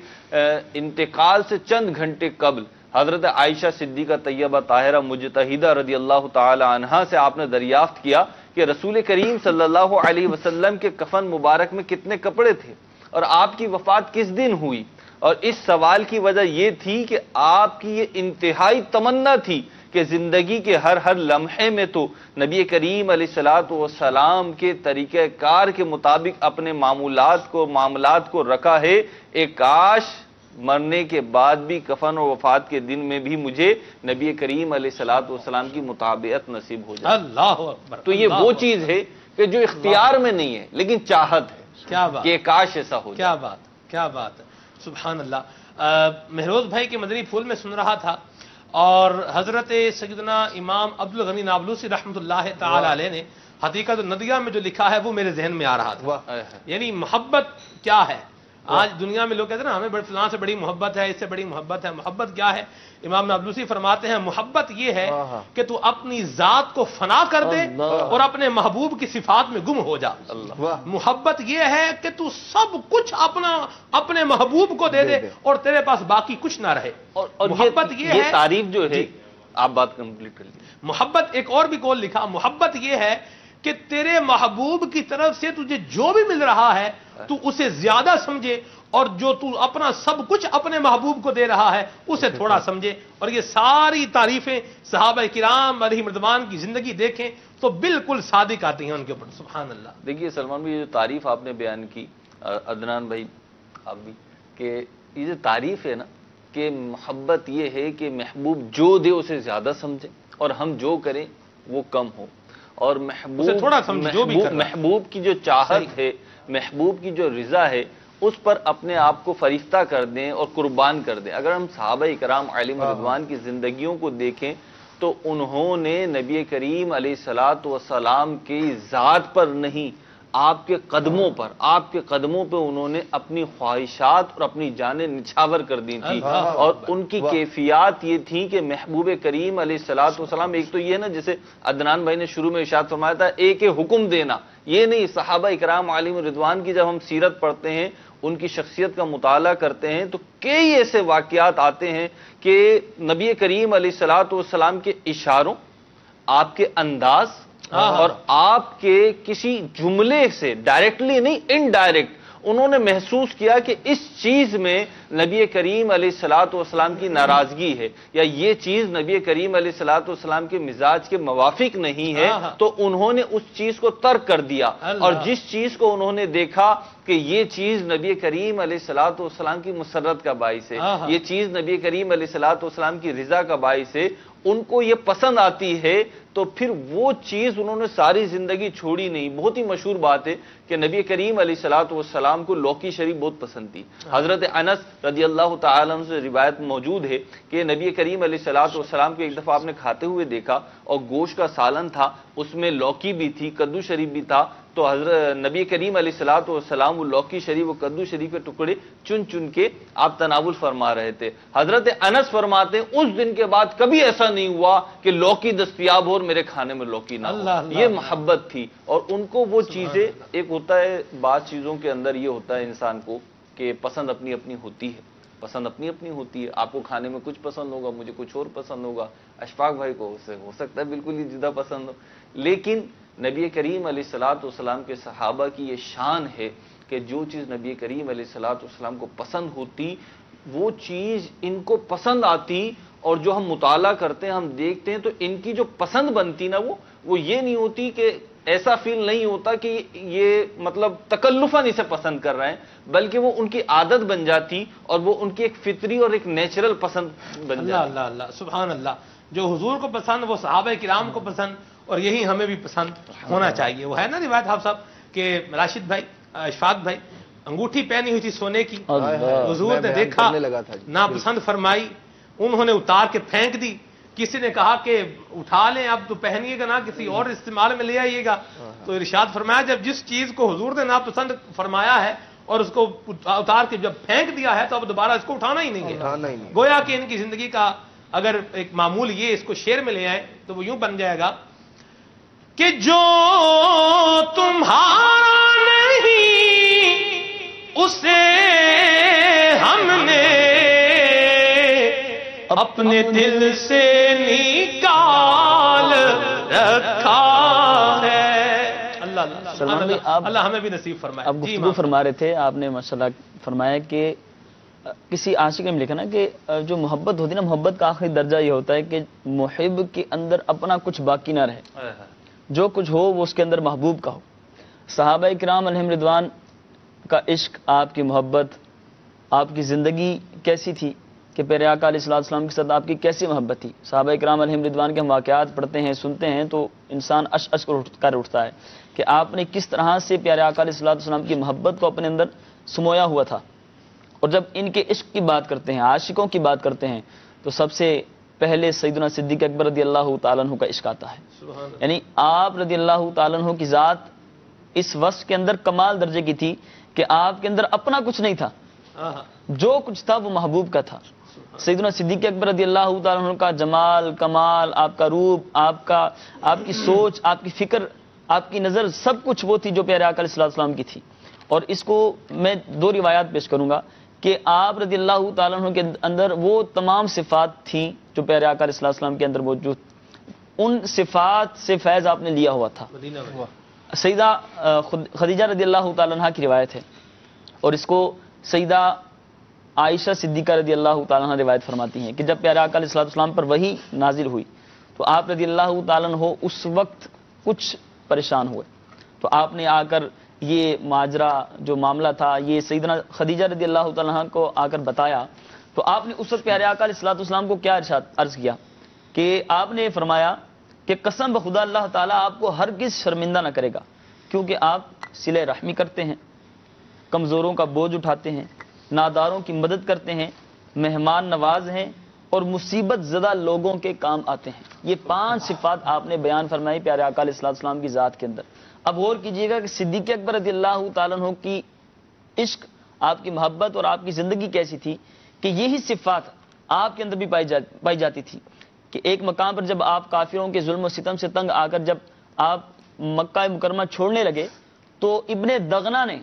انتقال سے چند گھنٹے قبل حضرت عائشہ صدیقہ طیبہ طاہرہ مجتہدہ رضی اللہ تعالی عنہا سے آپ نے دریافت کیا کہ رسول کریم صلی اللہ علیہ وسلم کے کفن مبارک میں کتنے کپڑے تھے اور آپ کی وفات کس دن ہوئی، اور اس سوال کی وجہ یہ تھی کہ آپ کی یہ انتہائی تمنا تھی کہ زندگی کے ہر لمحے میں تو نبی کریم علیہ الصلوۃ والسلام کے طریقہ کار کے مطابق اپنے معاملات کو رکھا ہے، ایک کاش مرنے کے بعد بھی کفن اور وفات کے دن میں بھی مجھے نبی کریم علیہ الصلوۃ والسلام کی مطابعت نصیب ہو جائے۔
اللہ اکبر۔
تو یہ وہ چیز ہے کہ جو اختیار میں نہیں ہے لیکن چاہت ہے،
کیا بات،
کہ کاش ایسا ہو جائے۔
کیا بات، کیا بات ہے، سبحان اللہ۔ مہروز بھائی کے مدنی پھول میں سن رہا تھا، اور حضرت سیدنا امام عبدالغنی نابلوسی رحمۃ اللہ تعالی علیہ نے حقیقت الندیہ میں جو لکھا ہے وہ میرے ذہن میں آ رہا تھا۔ یعنی محبت کیا ہے؟ آج دنیا میں لوگ کہتے ہیں نا ہمیں فلاں سے بڑی محبت ہے، اس سے بڑی محبت ہے۔ محبت کیا ہے؟ امام نابلوسی فرماتے ہیں محبت یہ ہے کہ تو اپنی ذات کو فنا کر دے اور اپنے محبوب کی صفات میں گم ہو جا۔ محبت یہ ہے کہ تو سب کچھ اپنے محبوب کو دے دے اور تیرے پاس باقی کچھ نہ رہے۔
اور
محبت یہ ہے،
تعریف جو ہے، آپ بات کمپلیٹ کر لیجیے۔
محبت ایک اور بھی قول لکھا، محبت یہ ہے کہ تیرے محبوب کی طرف سے تجھے جو بھی مل رہا ہے تو اسے زیادہ سمجھے، اور جو تو اپنا سب کچھ اپنے محبوب کو دے رہا ہے اسے تھوڑا سمجھے۔ اور یہ ساری تعریفیں صحابہ کرام علیہم رضوان کی زندگی دیکھیں تو بالکل صادق آتی ہیں ان کے اوپر۔ سبحان اللہ۔
دیکھیے سلمان بھائی، یہ جو تعریف آپ نے بیان کی، عدنان بھائی آپ بھی، کہ یہ جو تعریف ہے نا کہ محبت یہ ہے کہ محبوب جو دے اسے زیادہ سمجھے اور ہم جو کریں وہ کم ہو، اور محبوب کی جو چاہت ہے، محبوب کی جو رضا ہے، اس پر اپنے آپ کو فریفتہ کر دیں اور قربان کر دیں۔ اگر ہم صحابہ کرام علیہم رضوان کی زندگیوں کو دیکھیں تو انہوں نے نبی کریم علیہ الصلوۃ والسلام کی ذات پر نہیں، آپ کے قدموں پہ انہوں نے اپنی خواہشات اور اپنی جانیں نچھاور کر دی تھی، اور ان کی کیفیات یہ تھی کہ محبوب کریم علیہ الصلوۃ والسلام، ایک تو یہ نا جسے عدنان بھائی نے شروع میں ارشاد فرمایا تھا ایک حکم دینا، یہ نہیں، صحابہ اکرام علیہم رضوان کی جب ہم سیرت پڑھتے ہیں، ان کی شخصیت کا مطالعہ کرتے ہیں تو کئی ایسے واقعات آتے ہیں کہ نبی کریم علیہ الصلوۃ والسلام کے اشاروں، آپ کے انداز اور آپ کے کسی جملے سے ڈائریکٹلی نہیں انڈائریکٹ انہوں نے محسوس کیا کہ اس چیز میں نبی کریم علیہ الصلوۃ والسلام کی ناراضگی ہے، یا یہ چیز نبی کریم علیہ الصلوۃ والسلام کے مزاج کے موافق نہیں ہے، تو انہوں نے اس چیز کو ترک کر دیا، اور جس چیز کو انہوں نے دیکھا کہ یہ چیز نبی کریم علیہ الصلوۃ والسلام کی مسرت کا باعث ہے، یہ چیز نبی کریم علیہ الصلوۃ والسلام کی رضا کا باعث ہے، ان کو یہ پسند آتی ہے، تو پھر وہ چیز انہوں نے ساری زندگی چھوڑی نہیں۔ بہت ہی مشہور بات ہے کہ نبی کریم علیہ الصلوۃ والسلام کو لوکی شریف بہت پسند تھی۔ حضرت انس رضی اللہ تعالی عنہ سے روایت موجود ہے کہ نبی کریم علیہ الصلوۃ والسلام کو ایک دفعہ آپ نے کھاتے ہوئے دیکھا، اور گوشت کا سالن تھا، اس میں لوکی بھی تھی، کدو شریف بھی تھا، تو حضرت نبی کریم علیہ الصلوۃ والسلام وہ لوکی شریف و کدو شریف کے ٹکڑے چن چن کے آپ تناول فرما رہے تھے۔ حضرت انس فرماتے ہیں اس دن کے بعد کبھی ایسا نہیں ہوا کہ لوکی دستیاب ہو اور میرے کھانے میں لوکی نہ
اللہ
ہو. یہ محبت تھی. اور ان کو وہ چیزیں, ایک ہوتا ہے بعض چیزوں کے اندر یہ ہوتا ہے انسان کو کہ پسند اپنی اپنی ہوتی ہے, پسند اپنی اپنی ہوتی ہے. آپ کو کھانے میں کچھ پسند ہوگا, مجھے کچھ اور پسند ہوگا, اشفاق بھائی کو اسے ہو سکتا ہے بالکل ہی جدا پسند ہو. لیکن نبی کریم علیہ الصلوۃ والسلام کے صحابہ کی یہ شان ہے کہ جو چیز نبی کریم علیہ الصلوۃ والسلام کو پسند ہوتی وہ چیز ان کو پسند آتی. اور جو ہم مطالعہ کرتے ہیں, ہم دیکھتے ہیں تو ان کی جو پسند بنتی نا, وہ یہ نہیں ہوتی کہ ایسا فیل نہیں ہوتا کہ یہ مطلب تکلفاً اسے پسند کر رہے ہیں, بلکہ وہ ان کی عادت بن جاتی اور وہ ان کی ایک فطری اور ایک نیچرل پسند بن جاتی.
اللہ اللہ اللہ سبحان اللہ. جو حضور کو پسند وہ صحابہ کرام کو پسند, اور یہی ہمیں بھی پسند ہونا چاہیے. وہ ہے نا روایت آپ صاحب کہ راشد بھائی, اشفاق بھائی انگوٹھی پہنی ہوئی تھی سونے کی, حضور نے دیکھا ناپسند فرمائی, انہوں نے اتار کے پھینک دی. کسی نے کہا کہ اٹھا لیں اب تو پہنیے گا نا, کسی اور استعمال میں لے آئیے گا. تو ارشاد فرمایا جب جس چیز کو حضور نے ناپسند فرمایا ہے اور اس کو اتار کے جب پھینک دیا ہے تو اب دوبارہ اس کو اٹھانا ہی نہیں ہے. گویا کہ ان کی زندگی کا اگر ایک معمول یہ اس کو شعر میں لے آئے تو وہ یوں بن جائے گا کہ جو تمہارا نہیں اسے ہم نے اپنے دل سے نکال رکھا ہے. اللہ اللہ ہمیں بھی نصیب فرمائے.
آپ گفتگو فرما رہے تھے, آپ نے ماشاءاللہ فرمایا کہ کسی عاشق نے لکھا نا کہ جو محبت ہوتی ہے نا, محبت کا آخری درجہ یہ ہوتا ہے کہ محب کے اندر اپنا کچھ باقی نہ رہے, جو کچھ ہو وہ اس کے اندر محبوب کا ہو. صحابہ کرام علیہم رضوان کا عشق, آپ کی محبت, آپ کی زندگی کیسی تھی کہ پیارے آقا علیہ الصلوۃ والسلام کے ساتھ آپ کی کیسی محبت تھی. صحابہ کرام علیہم رضوان کے ہم واقعات پڑھتے ہیں, سنتے ہیں تو انسان اش اش کر اٹھتا ہے کہ آپ نے کس طرح سے پیارے آقا علیہ الصلوۃ والسلام کی محبت کو اپنے اندر سمویا ہوا تھا. اور جب ان کے عشق کی بات کرتے ہیں, عاشقوں کی بات کرتے ہیں, تو سب سے پہلے سیدنا صدیق اکبر رضی اللہ تعالیٰ عنہ کا عشق آتا ہے. یعنی آپ رضی اللہ تعالیٰ عنہ کی ذات اس وصف کے اندر کمال درجے کی تھی کہ آپ کے اندر اپنا کچھ نہیں تھا, جو کچھ تھا وہ محبوب کا تھا. سیدنا صدیق اکبر رضی اللہ تعالیٰ عنہ کا جمال, کمال, آپ کا روپ, آپ کی سوچ, آپ کی فکر, آپ کی نظر, سب کچھ وہ تھی جو پیارے آقا علیہ الصلوۃ والسلام کی تھی. اور اس کو میں دو روایات پیش کروں گا کہ آپ رضی اللہ تعالیٰ عنہ کے اندر وہ تمام صفات تھیں جو پیارے آقا علیہ الصلوۃ والسلام کے اندر موجود, ان صفات سے فیض آپ نے لیا ہوا تھا. سیدہ خدیجہ رضی اللہ تعالیٰ عنہ کی روایت ہے, اور اس کو سیدہ عائشہ صدیقہ رضی اللہ تعالیٰ عنہ روایت فرماتی ہیں کہ جب پیارے آقا علیہ الصلوۃ والسلام پر وحی نازل ہوئی تو آپ رضی اللہ تعالیٰ عنہ اس وقت کچھ پریشان ہوئے. تو آپ نے آ کر یہ ماجرا جو معاملہ تھا یہ سیدنا خدیجہ رضی اللہ تعالیٰ عنہ کو آ کر بتایا. تو آپ نے اس وقت پیارے آقا علیہ الصلوۃ والسلام کو کیا عرض کیا کہ آپ نے فرمایا کہ قسم بخدا اللہ تعالیٰ آپ کو ہرگز شرمندہ نہ کرے گا, کیونکہ آپ صلہ رحمی کرتے ہیں, کمزوروں کا بوجھ اٹھاتے ہیں, ناداروں کی مدد کرتے ہیں, مہمان نواز ہیں, اور مصیبت زدہ لوگوں کے کام آتے ہیں. یہ 5 صفات آپ نے بیان فرمائی پیارے آقا علیہ الصلوۃ والسلام کی ذات کے اندر. اب غور کیجئے گا کہ صدیق اکبر رضی اللہ تعالیٰ عنہ کی عشق, آپ کی محبت اور آپ کی زندگی کیسی تھی کہ یہی صفات آپ کے اندر بھی پائی جاتی تھی کہ ایک مقام پر جب آپ کافروں کے ظلم و ستم سے تنگ آ کر جب آپ مکہ مکرمہ چھوڑنے لگے تو ابن دغنہ نے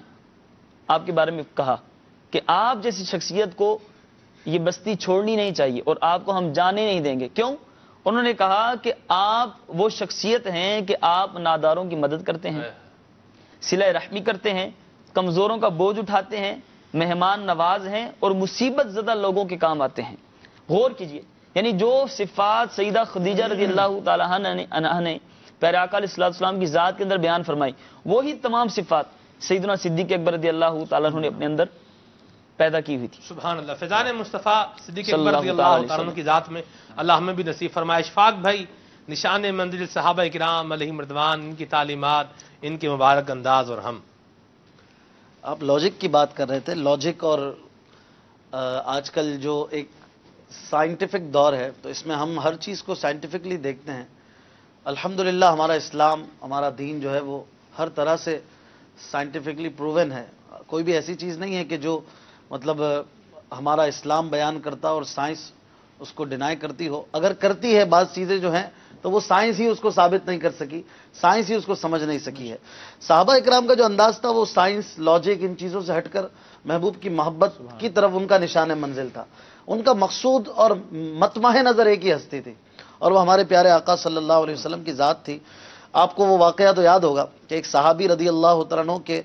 آپ کے بارے میں کہا کہ آپ جیسی شخصیت کو یہ بستی چھوڑنی نہیں چاہیے اور آپ کو ہم جانے نہیں دیں گے. کیوں؟ انہوں نے کہا کہ آپ وہ شخصیت ہیں کہ آپ ناداروں کی مدد کرتے ہیں, صلہ رحمی کرتے ہیں, کمزوروں کا بوجھ اٹھاتے ہیں, مہمان نواز ہیں, اور مصیبت زدہ لوگوں کے کام آتے ہیں. غور کیجئے, یعنی جو صفات سیدہ خدیجہ رضی اللہ تعالیٰ عنہا نے پیارے آقا علیہ الصلوۃ والسلام کی ذات کے اندر بیان فرمائی, وہی تمام صفات سیدنا صدیق اکبر رضی اللہ تعالیٰ عنہ نے اپنے اندر پیدا کی ہوئی تھی.
سبحان اللہ. فیضان مصطفیٰ صدیق اکبر رضی اللہ تعالیٰ عنہ کی ذات میں اللہ ہمیں بھی نصیب فرمائے. اشفاق بھائی, نشان منزل صحابہ کرام علیہم رضوان, ان کی تعلیمات, ان کے مبارک انداز. اور ہم
آپ لاجک کی بات کر رہے تھے, لاجک, اور آج کل جو ایک سائنٹیفک دور ہے تو اس میں ہم ہر چیز کو سائنٹیفکلی دیکھتے ہیں. الحمدللہ ہمارا اسلام, ہمارا دین جو ہے وہ ہر طرح سے سائنٹیفکلی پروون ہے. کوئی بھی ایسی چیز نہیں ہے کہ جو مطلب ہمارا اسلام بیان کرتا اور سائنس اس کو ڈینائی کرتی ہو. اگر کرتی ہے بعض چیزیں جو ہیں تو وہ سائنس ہی اس کو ثابت نہیں کر سکی، سائنس ہی اس کو سمجھ نہیں سکی ہے۔ صحابہ اکرام کا جو انداز تھا وہ سائنس، لاجک، ان چیزوں سے ہٹ کر محبوب کی محبت کی طرف ان کا نشان منزل تھا۔ ان کا مقصود اور مطمع نظر ایک ہی ہستی تھی، اور وہ ہمارے پیارے آقا صلی اللہ علیہ وسلم کی ذات تھی۔ آپ کو وہ واقعہ تو یاد ہوگا کہ ایک صحابی رضی اللہ تعالیٰ عنہ کے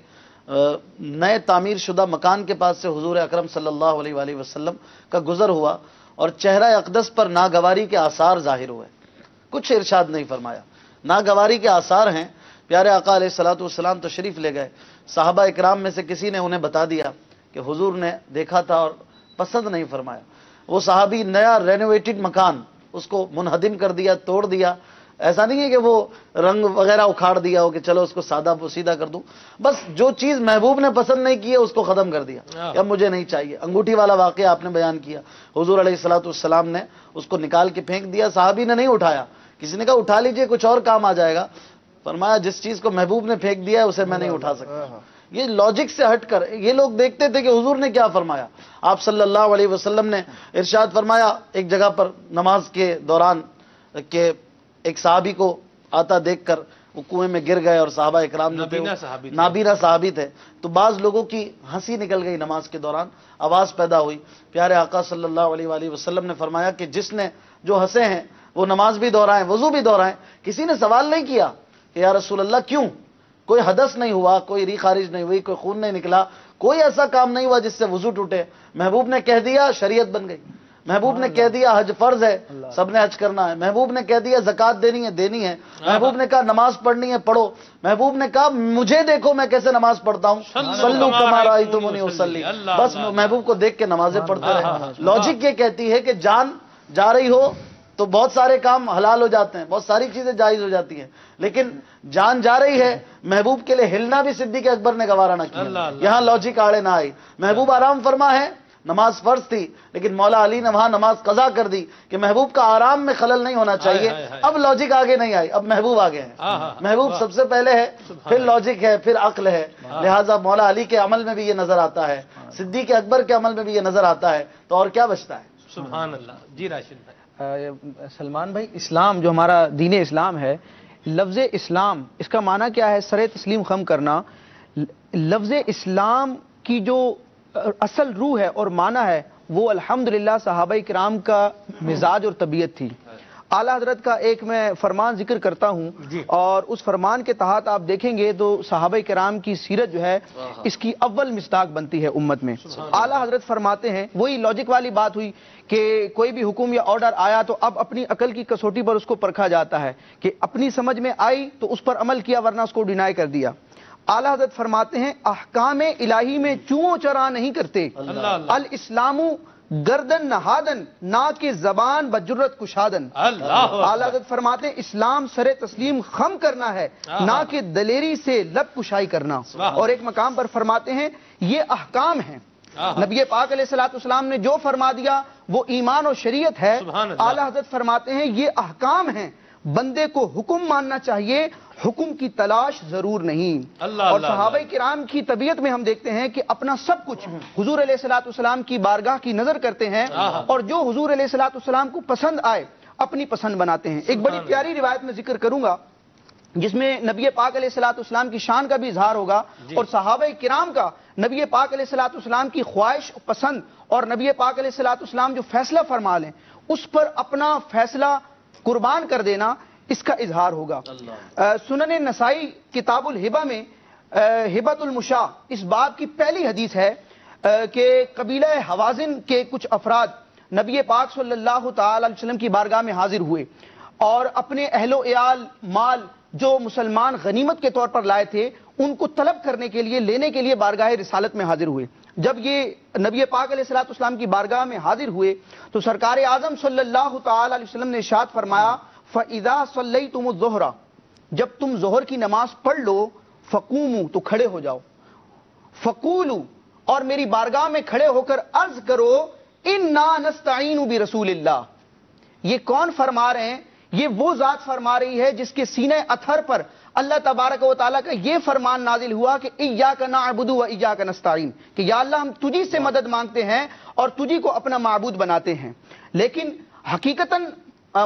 نئے تعمیر شدہ مکان کے پاس سے حضور اکرم صلی اللہ علیہ وآلہ وسلم کا گزر ہوا اور چہرہ اقدس پر ناگواری کے آثار ظاہر ہوئے، کچھ ارشاد نہیں فرمایا، ناگواری کے آثار ہیں۔ پیارے آقا علیہ الصلوۃ والسلام تشریف لے گئے، صحابہ اکرام میں سے کسی نے انہیں بتا دیا کہ حضور نے دیکھا تھا اور پسند نہیں فرمایا۔ وہ صحابی نیا رینوویٹڈ مکان، اس کو منہدم کر دیا، توڑ دیا۔ ایسا نہیں ہے کہ وہ رنگ وغیرہ اکھاڑ دیا ہو کہ چلو اس کو سادہ سیدھا کر دوں، بس جو چیز محبوب نے پسند نہیں کی ہے اس کو ختم کر دیا کہ اب مجھے نہیں چاہیے۔ انگوٹھی والا واقعہ آپ نے بیان کیا، حضور علیہ الصلوۃ والسلام نے اس کو نکال کے پھینک دیا، صحابی نے نہیں اٹھایا، کسی نے کہا اٹھا لیجئے کچھ اور کام آ جائے گا، فرمایا جس چیز کو محبوب نے پھینک دیا ہے اسے میں نہیں اٹھا سکتا۔ یہ لاجک سے ہٹ کر یہ لوگ دیکھتے تھے کہ حضور نے کیا فرمایا۔ آپ صلی اللہ علیہ وسلم نے ارشاد فرمایا ایک جگہ پر نماز کے دوران کہ ایک صحابی کو آتا دیکھ کر وہ کنویں میں گر گئے، اور صحابہ اکرام جو تھے نابینا صحابی تھے، تو بعض لوگوں کی ہنسی نکل گئی نماز کے دوران، آواز پیدا ہوئی۔ پیارے آقا صلی اللہ علیہ وآلہ وسلم نے فرمایا کہ جس نے جو ہنسے ہیں وہ نماز بھی دہرائیں، وضو بھی دہرائیں۔ کسی نے سوال نہیں کیا کہ یا رسول اللہ کیوں؟ کوئی حدث نہیں ہوا، کوئی ری خارج نہیں ہوئی، کوئی خون نہیں نکلا، کوئی ایسا کام نہیں ہوا جس سے وضو ٹوٹے۔ محبوب نے کہہ دیا شریعت بن گئی، محبوب نے کہہ دیا حج فرض ہے، سب نے حج کرنا ہے، محبوب نے کہہ دیا زکوٰۃ دینی ہے، دینی ہے، محبوب نے کہا نماز پڑھنی ہے، پڑھو، محبوب نے کہا مجھے دیکھو میں کیسے نماز پڑھتا ہوں، صلو کما رأیتمونی اصلی، بس محبوب کو دیکھ کے نمازیں پڑھتے رہے۔ لاجک یہ کہتی ہے کہ جان جا رہی ہو تو بہت سارے کام حلال ہو جاتے ہیں، بہت ساری چیزیں جائز ہو جاتی ہیں، لیکن جان جا رہی ہے، محبوب کے لیے ہلنا بھی صدیق اکبر نے گوارا نہ کیا، یہاں لاجک آڑے نہ آئی۔ محبوب آرام فرما ہے، نماز فرض تھی لیکن مولا علی نے وہاں نماز قضا کر دی کہ محبوب کا آرام میں خلل نہیں ہونا چاہیے۔ اب لاجک آگے نہیں آئی، اب محبوب آگے ہے، محبوب سب سے پہلے ہے، پھر لاجک ہے، پھر عقل ہے۔ لہٰذا مولا علی کے عمل میں بھی یہ نظر آتا ہے، صدیق اکبر کے عمل میں بھی یہ نظر آتا ہے، تو اور کیا بچتا ہے؟
سبحان اللہ۔ جی راشد بھائی۔
سلمان بھائی، اسلام جو ہمارا دین اسلام ہے، لفظ اسلام اس کا معنی کیا ہے؟ سر تسلیم خم کرنا۔ لفظ اسلام کی جو اصل روح ہے اور معنی ہے وہ الحمدللہ صحابہ کرام کا مزاج اور طبیعت تھی۔ اعلیٰ حضرت کا ایک میں فرمان ذکر کرتا ہوں، اور اس فرمان کے تحت آپ دیکھیں گے تو صحابہ کرام کی سیرت جو ہے اس کی اول مصداق بنتی ہے امت میں۔ اعلیٰ حضرت فرماتے ہیں، وہی لاجک والی بات ہوئی کہ کوئی بھی حکم یا آرڈر آیا تو اب اپنی عقل کی کسوٹی پر اس کو پرکھا جاتا ہے کہ اپنی سمجھ میں آئی تو اس پر عمل کیا، ورنہ اس کو ڈینائی کر دیا۔ اعلیٰ حضرت فرماتے ہیں احکام الہی میں چوں چرا نہیں کرتے، الاسلام گردن نہادن نہ کہ زبان بجرت کشادن۔ اعلیٰ حضرت فرماتے ہیں اسلام سر تسلیم خم کرنا ہے، نہ کہ دلیری سے لب کشائی کرنا۔ اور ایک مقام پر فرماتے ہیں یہ احکام ہیں، نبی پاک علیہ الصلوۃ والسلام نے جو فرما دیا وہ ایمان اور شریعت ہے۔ اعلیٰ حضرت فرماتے ہیں یہ احکام ہیں، بندے کو حکم ماننا چاہیے، حکم کی تلاش ضرور نہیں۔ اور صحابہ کرام کی طبیعت میں ہم دیکھتے ہیں کہ اپنا سب کچھ حضور علیہ الصلوۃ والسلام کی بارگاہ کی نظر کرتے ہیں، اور جو حضور علیہ الصلوۃ والسلام کو پسند آئے اپنی پسند بناتے ہیں۔ ایک بڑی پیاری روایت میں ذکر کروں گا جس میں نبی پاک علیہ الصلوۃ والسلام کی شان کا بھی اظہار ہوگا، اور صحابہ کرام کا نبی پاک علیہ الصلوۃ والسلام کی خواہش پسند اور نبی پاک علیہ الصلوۃ والسلام جو فیصلہ فرما لیں اس پر اپنا فیصلہ قربان کر دینا، اس کا اظہار ہوگا۔ سنن نسائی کتاب الہبہ میں ہبۃ المشاء اس باب کی پہلی حدیث ہے کہ قبیلہ حوازن کے کچھ افراد نبی پاک صلی اللہ تعالی علیہ وسلم کی بارگاہ میں حاضر ہوئے اور اپنے اہل و عیال مال جو مسلمان غنیمت کے طور پر لائے تھے ان کو طلب کرنے کے لیے، لینے کے لیے بارگاہ رسالت میں حاضر ہوئے۔ جب یہ نبی پاک علیہ الصلوۃ والسلام کی بارگاہ میں حاضر ہوئے تو سرکار اعظم صلی اللہ تعالی علیہ وسلم نے ارشاد فرمایا فَإِذَا صَلَّيْتُمُ الظُّهْرَ، جب تم ظہر کی نماز پڑھ لو، فَقُومُوا، تو کھڑے ہو جاؤ، فَقُولُوا، اور میری بارگاہ میں کھڑے ہو کر عرض کرو اِنَّا نَسْتَعِينُ بِرَسُولِ اللَّهِ۔ یہ کون فرما رہے ہیں؟ یہ وہ ذات فرما رہی ہے جس کے سینہ اطہر پر اللہ تبارک و تعالیٰ کا یہ فرمان نازل ہوا کہ ایاک نعبد و ایاک نستعین، کہ یا اللہ ہم تجھی سے مدد مانگتے ہیں اور تجھی کو اپنا معبود بناتے ہیں۔ لیکن حقیقتاً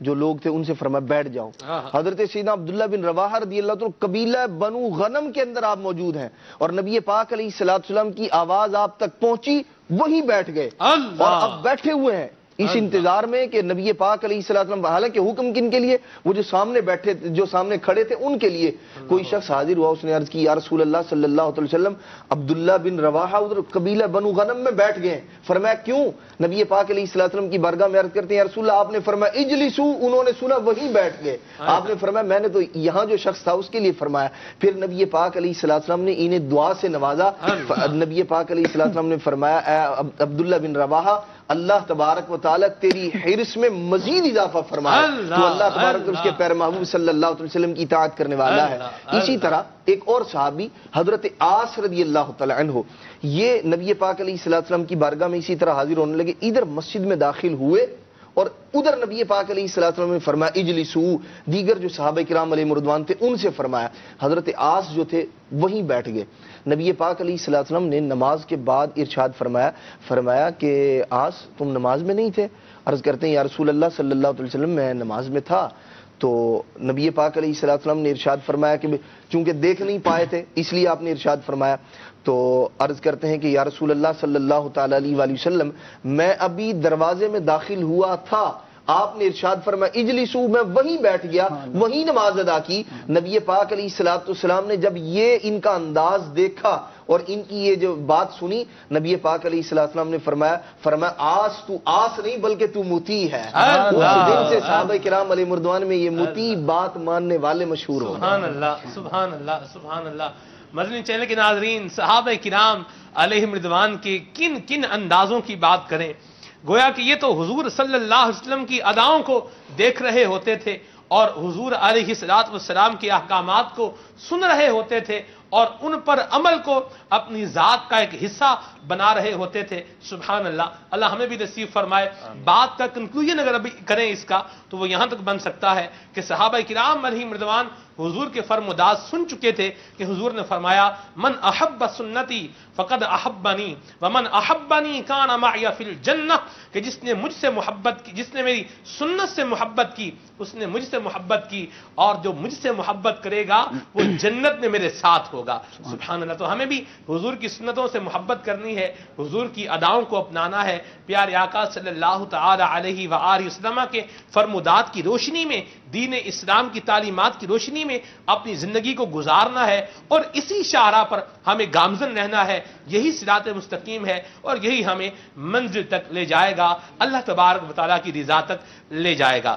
جو لوگ تھے ان سے فرمایا بیٹھ جاؤ. حضرت سیدنا عبداللہ بن رواحہ رضی اللہ عنہ قبیلہ بنو غنم کے اندر آپ موجود ہیں اور نبی پاک علیہ الصلوۃ والسلام کی آواز آپ تک پہنچی, وہیں بیٹھ گئے اور اب بیٹھے ہوئے ہیں اس انتظار میں کہ نبی پاک علیہ الصلوۃ والسلام, حالانکہ حکم کن کے لیے, وہ جو سامنے بیٹھے جو سامنے کھڑے تھے ان کے لیے. کوئی شخص حاضر ہوا, اس نے عرض کی یا رسول اللہ صلی اللہ علیہ وسلم عبداللہ بن رواحہ ادھر قبیلہ بنو غنم میں بیٹھ گئے. فرمایا کیوں؟ نبی پاک علیہ الصلوۃ والسلام کی بارگاہ میں عرض کرتے ہیں یا رسول اللہ, آپ نے فرمایا اجلسو, انہوں نے سنا وہیں بیٹھ گئے. آپ نے فرمایا میں نے تو یہاں جو شخص تھا اس کے لیے فرمایا. پھر نبی پاک علیہ الصلوۃ والسلام نے انہیں دعا سے نوازا. نبی پاک علیہ الصلوۃ والسلام نے فرمایا اے عبداللہ بن رواحہ, اللہ تبارک و تعالیٰ تیری حرص میں مزید اضافہ فرمائے, تو اللہ تبارک و اس کے پیر محبوب صلی اللہ علیہ وسلم کی اطاعت کرنے والا ہے. اسی طرح ایک اور صحابی حضرت عاص رضی اللہ تعالی عنہ, یہ نبی پاک علیہ الصلوۃ والسلام کی بارگاہ میں اسی طرح حاضر ہونے لگے. ادھر مسجد میں داخل ہوئے اور ادھر نبی پاک علیہ الصلوۃ والسلام نے فرمایا اجلسو. دیگر جو صحابہ کرام علیہ رضوان تھے ان سے فرمایا. حضرت عاص جو تھے وہیں بیٹھ گئے. نبی پاک علیہ الصلوۃ والسلام نے نماز کے بعد ارشاد فرمایا کہ عاص تم نماز میں نہیں تھے؟ عرض کرتے ہیں یا رسول اللہ صلی اللہ علیہ وسلم میں نماز میں تھا. تو نبی پاک علیہ الصلوۃ والسلام نے ارشاد فرمایا کہ چونکہ دیکھ نہیں پائے تھے اس لیے آپ نے ارشاد فرمایا. تو عرض کرتے ہیں کہ یا رسول اللہ صلی اللہ تعالی علیہ وآلہ وسلم میں ابھی دروازے میں داخل ہوا تھا, آپ نے ارشاد فرمایا اجلسو, میں وہیں بیٹھ گیا, وہیں نماز ادا کی. نبی پاک علیہ الصلوۃ والسلام نے جب یہ ان کا انداز دیکھا اور ان کی یہ جو بات سنی, نبی پاک علیہ الصلوۃ والسلام نے فرمایا آس تو آس نہیں بلکہ تو مطیع ہے. اس دن سے صحابہ کرام علیہ رضوان میں یہ مطیع بات ماننے والے مشہور ہو.
سبحان اللہ سبحان اللہ سبحان اللہ. مدنی چینل کے ناظرین, صحابہ کرام علیہ رضوان کے کن کن اندازوں کی بات کریں. گویا کہ یہ تو حضور صلی اللہ علیہ وسلم کی اداؤں کو دیکھ رہے ہوتے تھے اور حضور علیہ الصلوۃ والسلام کے احکامات کو سن رہے ہوتے تھے اور ان پر عمل کو اپنی ذات کا ایک حصہ بنا رہے ہوتے تھے. سبحان اللہ. اللہ ہمیں بھی نصیب فرمائے. بات کا کنکلوژن اگر ابھی کریں اس کا تو وہ یہاں تک بن سکتا ہے کہ صحابہ کرام علیہم رضوان حضور کے فرمودات سن چکے تھے کہ حضور نے فرمایا من احب سنتی فقد احبنی ومن احبنی کان معی فی الجنہ, کہ جس نے مجھ سے محبت کی, جس نے میری سنت سے محبت کی اس نے مجھ سے محبت کی, اور جو مجھ سے محبت کرے گا وہ جنت میں میرے ساتھ ہوگا. سبحان اللہ. تو ہمیں بھی حضور کی سنتوں سے محبت کرنی ہے, حضور کی اداؤں کو اپنانا ہے, پیارے آقا صلی اللہ تعالی علیہ وآلہ وسلم کے فرمودات کی روشنی میں, دین اسلام کی تعلیمات کی روشنی میں اپنی زندگی کو گزارنا ہے اور اسی شاہراہ پر ہمیں گامزن رہنا ہے. یہی صراط مستقیم ہے اور یہی ہمیں منزل تک لے جائے گا, اللہ تبارک و تعالیٰ کی رضا تک لے جائے گا.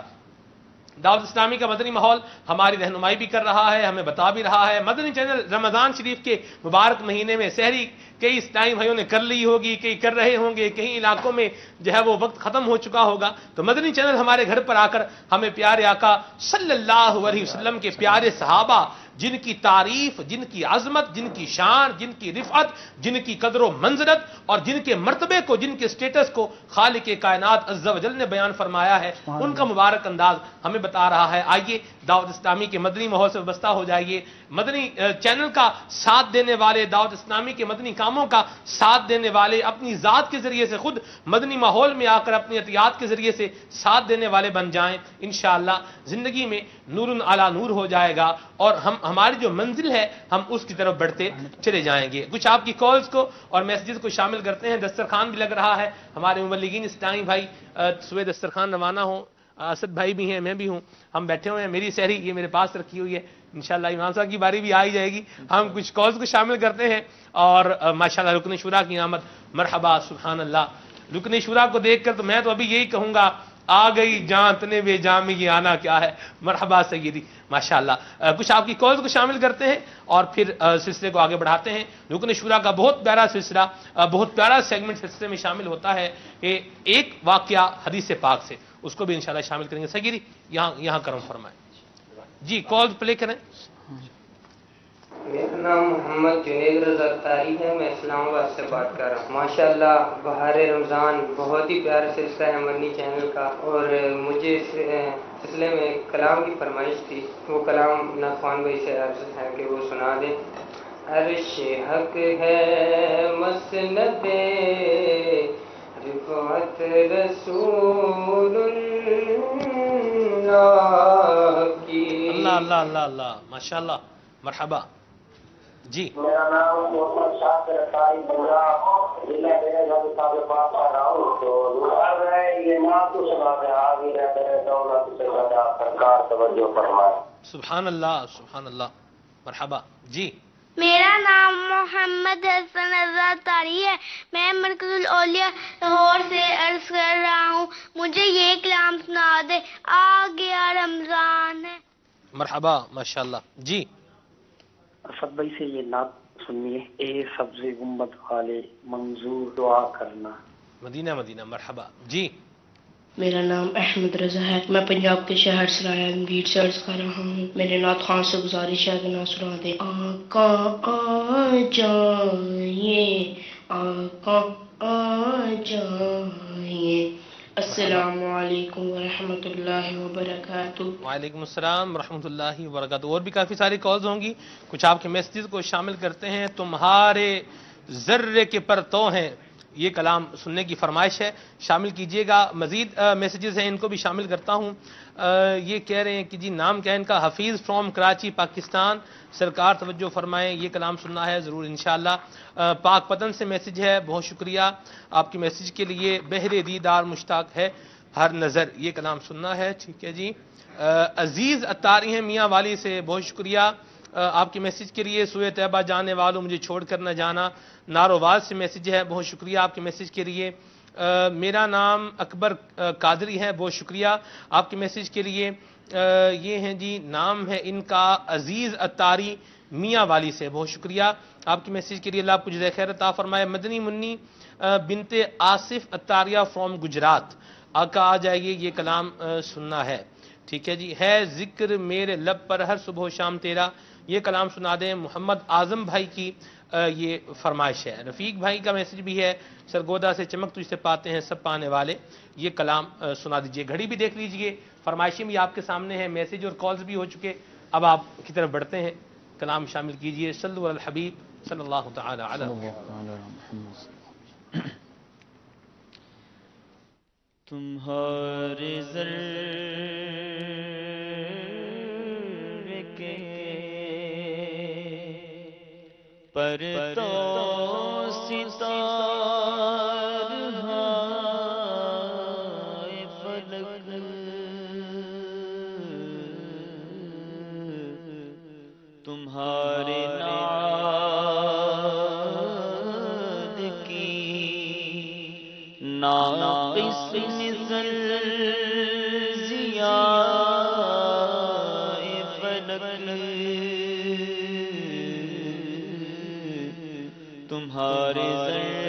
دعوت اسلامی کا مدنی ماحول ہماری رہنمائی بھی کر رہا ہے, ہمیں بتا بھی رہا ہے. مدنی چینل رمضان شریف کے مبارک مہینے میں سحری کئی اسلامی بھائیوں نے کر لی ہوگی, کئی کر رہے ہوں گے, کئی علاقوں میں جو ہے وہ وقت ختم ہو چکا ہوگا. تو مدنی چینل ہمارے گھر پر آ کر ہمیں پیارے آقا صلی اللہ علیہ وسلم کے پیارے صحابہ, جن کی تعریف, جن کی عظمت, جن کی شان, جن کی رفعت, جن کی قدر و منزلت اور جن کے مرتبے کو, جن کے سٹیٹس کو خالق کائنات عز و جل نے بیان فرمایا ہے, ان کا مبارک انداز ہمیں بتا رہا ہے. آئیے دعوت اسلامی کے مدنی ماحول سے وابستہ ہو جائیے. مدنی چینل کا ساتھ دینے والے, دعوت اسلامی کے مدنی کاموں کا ساتھ دینے والے, اپنی ذات کے ذریعے سے خود مدنی ماحول میں آ کر اپنی عطیات کے ذریعے سے ساتھ دینے والے بن جائیں. انشاءاللہ زندگی میں نور علی نور ہو جائے گا اور ہماری جو منزل ہے ہم اس کی طرف بڑھتے چلے جائیں گے. کچھ آپ کی کالز کو اور میسیجز کو شامل کرتے ہیں. دسترخوان بھی لگ رہا ہے, ہمارے مبلغین اسلامی بھائی صبح دسترخوان روانہ ہوں, اسد بھائی بھی ہیں, میں بھی ہوں, ہم بیٹھے ہوئے ہیں. میری سحری یہ میرے پاس رکھی ہوئی ہے, انشاءاللہ امام صاحب کی باری بھی آ ہی جائے گی. ہم کچھ کالز کو شامل کرتے ہیں اور ماشاءاللہ رکن شورا کی آمد, مرحبا, سبحان اللہ. رکن شورا کو دیکھ کر تو میں تو ابھی یہی کہوں گا, آ گئی جانتنے بے جام یہ آنا کیا ہے, مرحبا سیدی, ماشاءاللہ. کچھ آپ کی کالز کو شامل کرتے ہیں اور پھر سلسلے کو آگے بڑھاتے ہیں. رکن شورا کا بہت پیارا سلسلہ, بہت پیارا سیگمنٹ سلسلے میں شامل ہوتا ہے. ایک واقعہ حدیث پاک سے, اس کو بھی انشاءاللہ شامل کریں گے. سیدی یہاں کرم فرمائیں جی, کالز پلے کریں.
میرا نام محمد جنید رضا تاری ہے, میں اسلام آباد سے بات کر رہا ہوں. ماشاءاللہ بہار رمضان بہت ہی پیارا سلسلہ ہے مدنی چینل کا, اور مجھے اس سلسلے میں ایک کلام کی فرمائش تھی. وہ کلام ناخوان بھائی سے عرض ہے کہ وہ سنا دیں. عرش حق ہے مسند رفعت رسول
اللہ اللہ اللہ ماشاءاللہ مرحبا جی
میرا نام محمد شاکر اطاری پنجاب ضلع گھر صاحب پاس آ رہا ہوں تو عرض ہے یہ نام تو سنا ہے آگے رہتے رہتا ہوں سے بتا سرکار توجہ فرمائے
سبحان اللہ مرحبا جی
میرا نام محمد حسن رضا طاری ہے، میں مرکز الاولیاء لاہور سے عرض کر رہا ہوں، مجھے یہ کلام سنا دے، آ گیا رمضان ہے۔
مرحبا ماشاءاللہ جی
اسد بھائی سے یہ نعت سنیے، اے سبز گنبد والے منظور دعا کرنا۔
مدینہ مدینہ مرحبا جی
میرا نام احمد رضا ہے، میں پنجاب کے شہر سرایا انگیٹ سے عرض کر رہا ہوں، میرے نعت خان سے گزارش ہے کہ نعت سنا دے۔ آقا آ جائیے، آقا آ جائیے، السلام علیکم ورحمۃ اللہ وبرکاتہ۔
وعلیکم السلام ورحمۃ اللہ وبرکاتہ۔ اور بھی کافی ساری کالز ہوں گی، کچھ آپ کے میسیجز کو شامل کرتے ہیں۔ تمہارے ذرے کے پر تو ہیں، یہ کلام سننے کی فرمائش ہے، شامل کیجئے گا۔ مزید میسیجز ہیں، ان کو بھی شامل کرتا ہوں۔ یہ کہہ رہے ہیں کہ جی نام کیا ہے ان کا، حفیظ فرام کراچی پاکستان، سرکار توجہ فرمائیں، یہ کلام سننا ہے ضرور انشاءاللہ۔ پاک پتن سے میسیج ہے، بہت شکریہ آپ کے میسیج کے لیے۔ بہر دیدار مشتاق ہے ہر نظر، یہ کلام سننا ہے، ٹھیک ہے جی۔ عزیز اتاری ہیں میاں والی سے، بہت شکریہ آپ کے میسیج کے لیے۔ سوئے طیبہ جانے والوں مجھے چھوڑ کر نہ جانا، ناروواز سے میسیج ہے، بہت شکریہ آپ کے میسیج کے لیے۔ میرا نام اکبر قادری ہے، بہت شکریہ آپ کے میسیج کے لیے۔ یہ ہیں جی نام ہے ان کا عزیز اتاری میاں والی سے، بہت شکریہ آپ کے میسیج کے لیے، اللہ آپ کو جزائے خیر عطا فرمائے۔ مدنی منی بنت آصف اتاریہ فرام گجرات، آقا آ جائیے، یہ کلام سننا ہے، ٹھیک ہے جی۔ ہے ذکر میرے لب پر ہر صبح و شام تیرا، یہ کلام سنا دیں، محمد اعظم بھائی کی یہ فرمائش ہے۔ رفیق بھائی کا میسیج بھی ہے، سرگودا سے چمک تجھ سے پاتے ہیں سب پانے والے، یہ کلام سنا دیجئے۔ گھڑی بھی دیکھ لیجئے، فرمائشیں بھی آپ کے سامنے ہیں، میسیج اور کالز بھی ہو چکے، اب آپ کی طرف بڑھتے ہیں، کلام شامل کیجئے۔ صلو علی الحبیب صلی اللہ تعالی علیہ
تمہارے ذرے کے پر تو ستارہائے فلک، تمہارے ناد کی ناقص مثل ضیاء فلک، تمہارے ذرے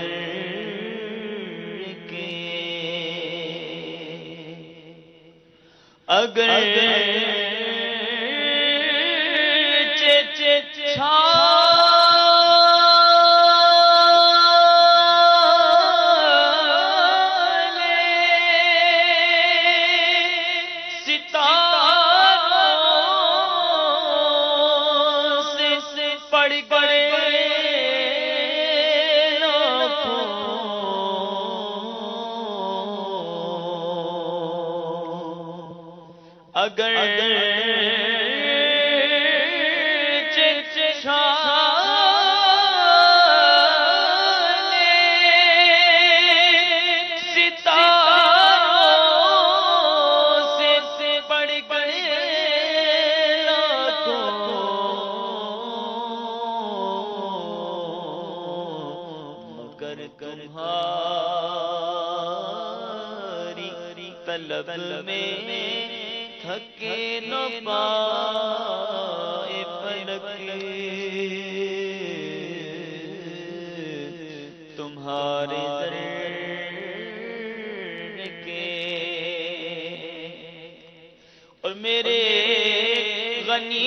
کے اگر تمہاری طلب میں تھکے نہ پائے فلک، تمہارے ذرے کے اور میرے غنی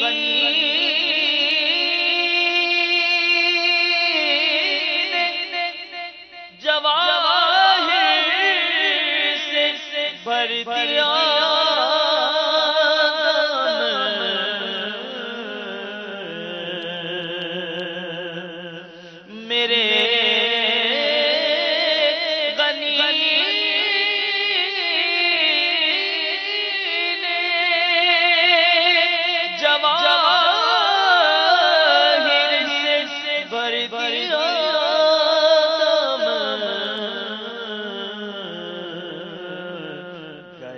جب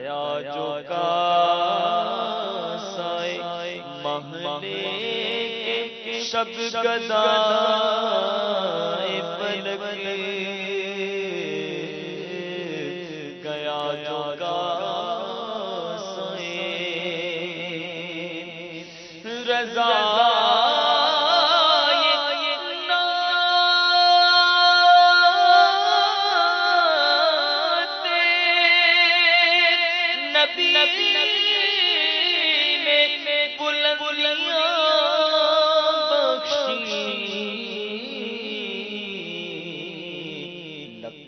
گیا جو کا سائے محلے کے شب گدائے فلک گیا جو کا سائے رضا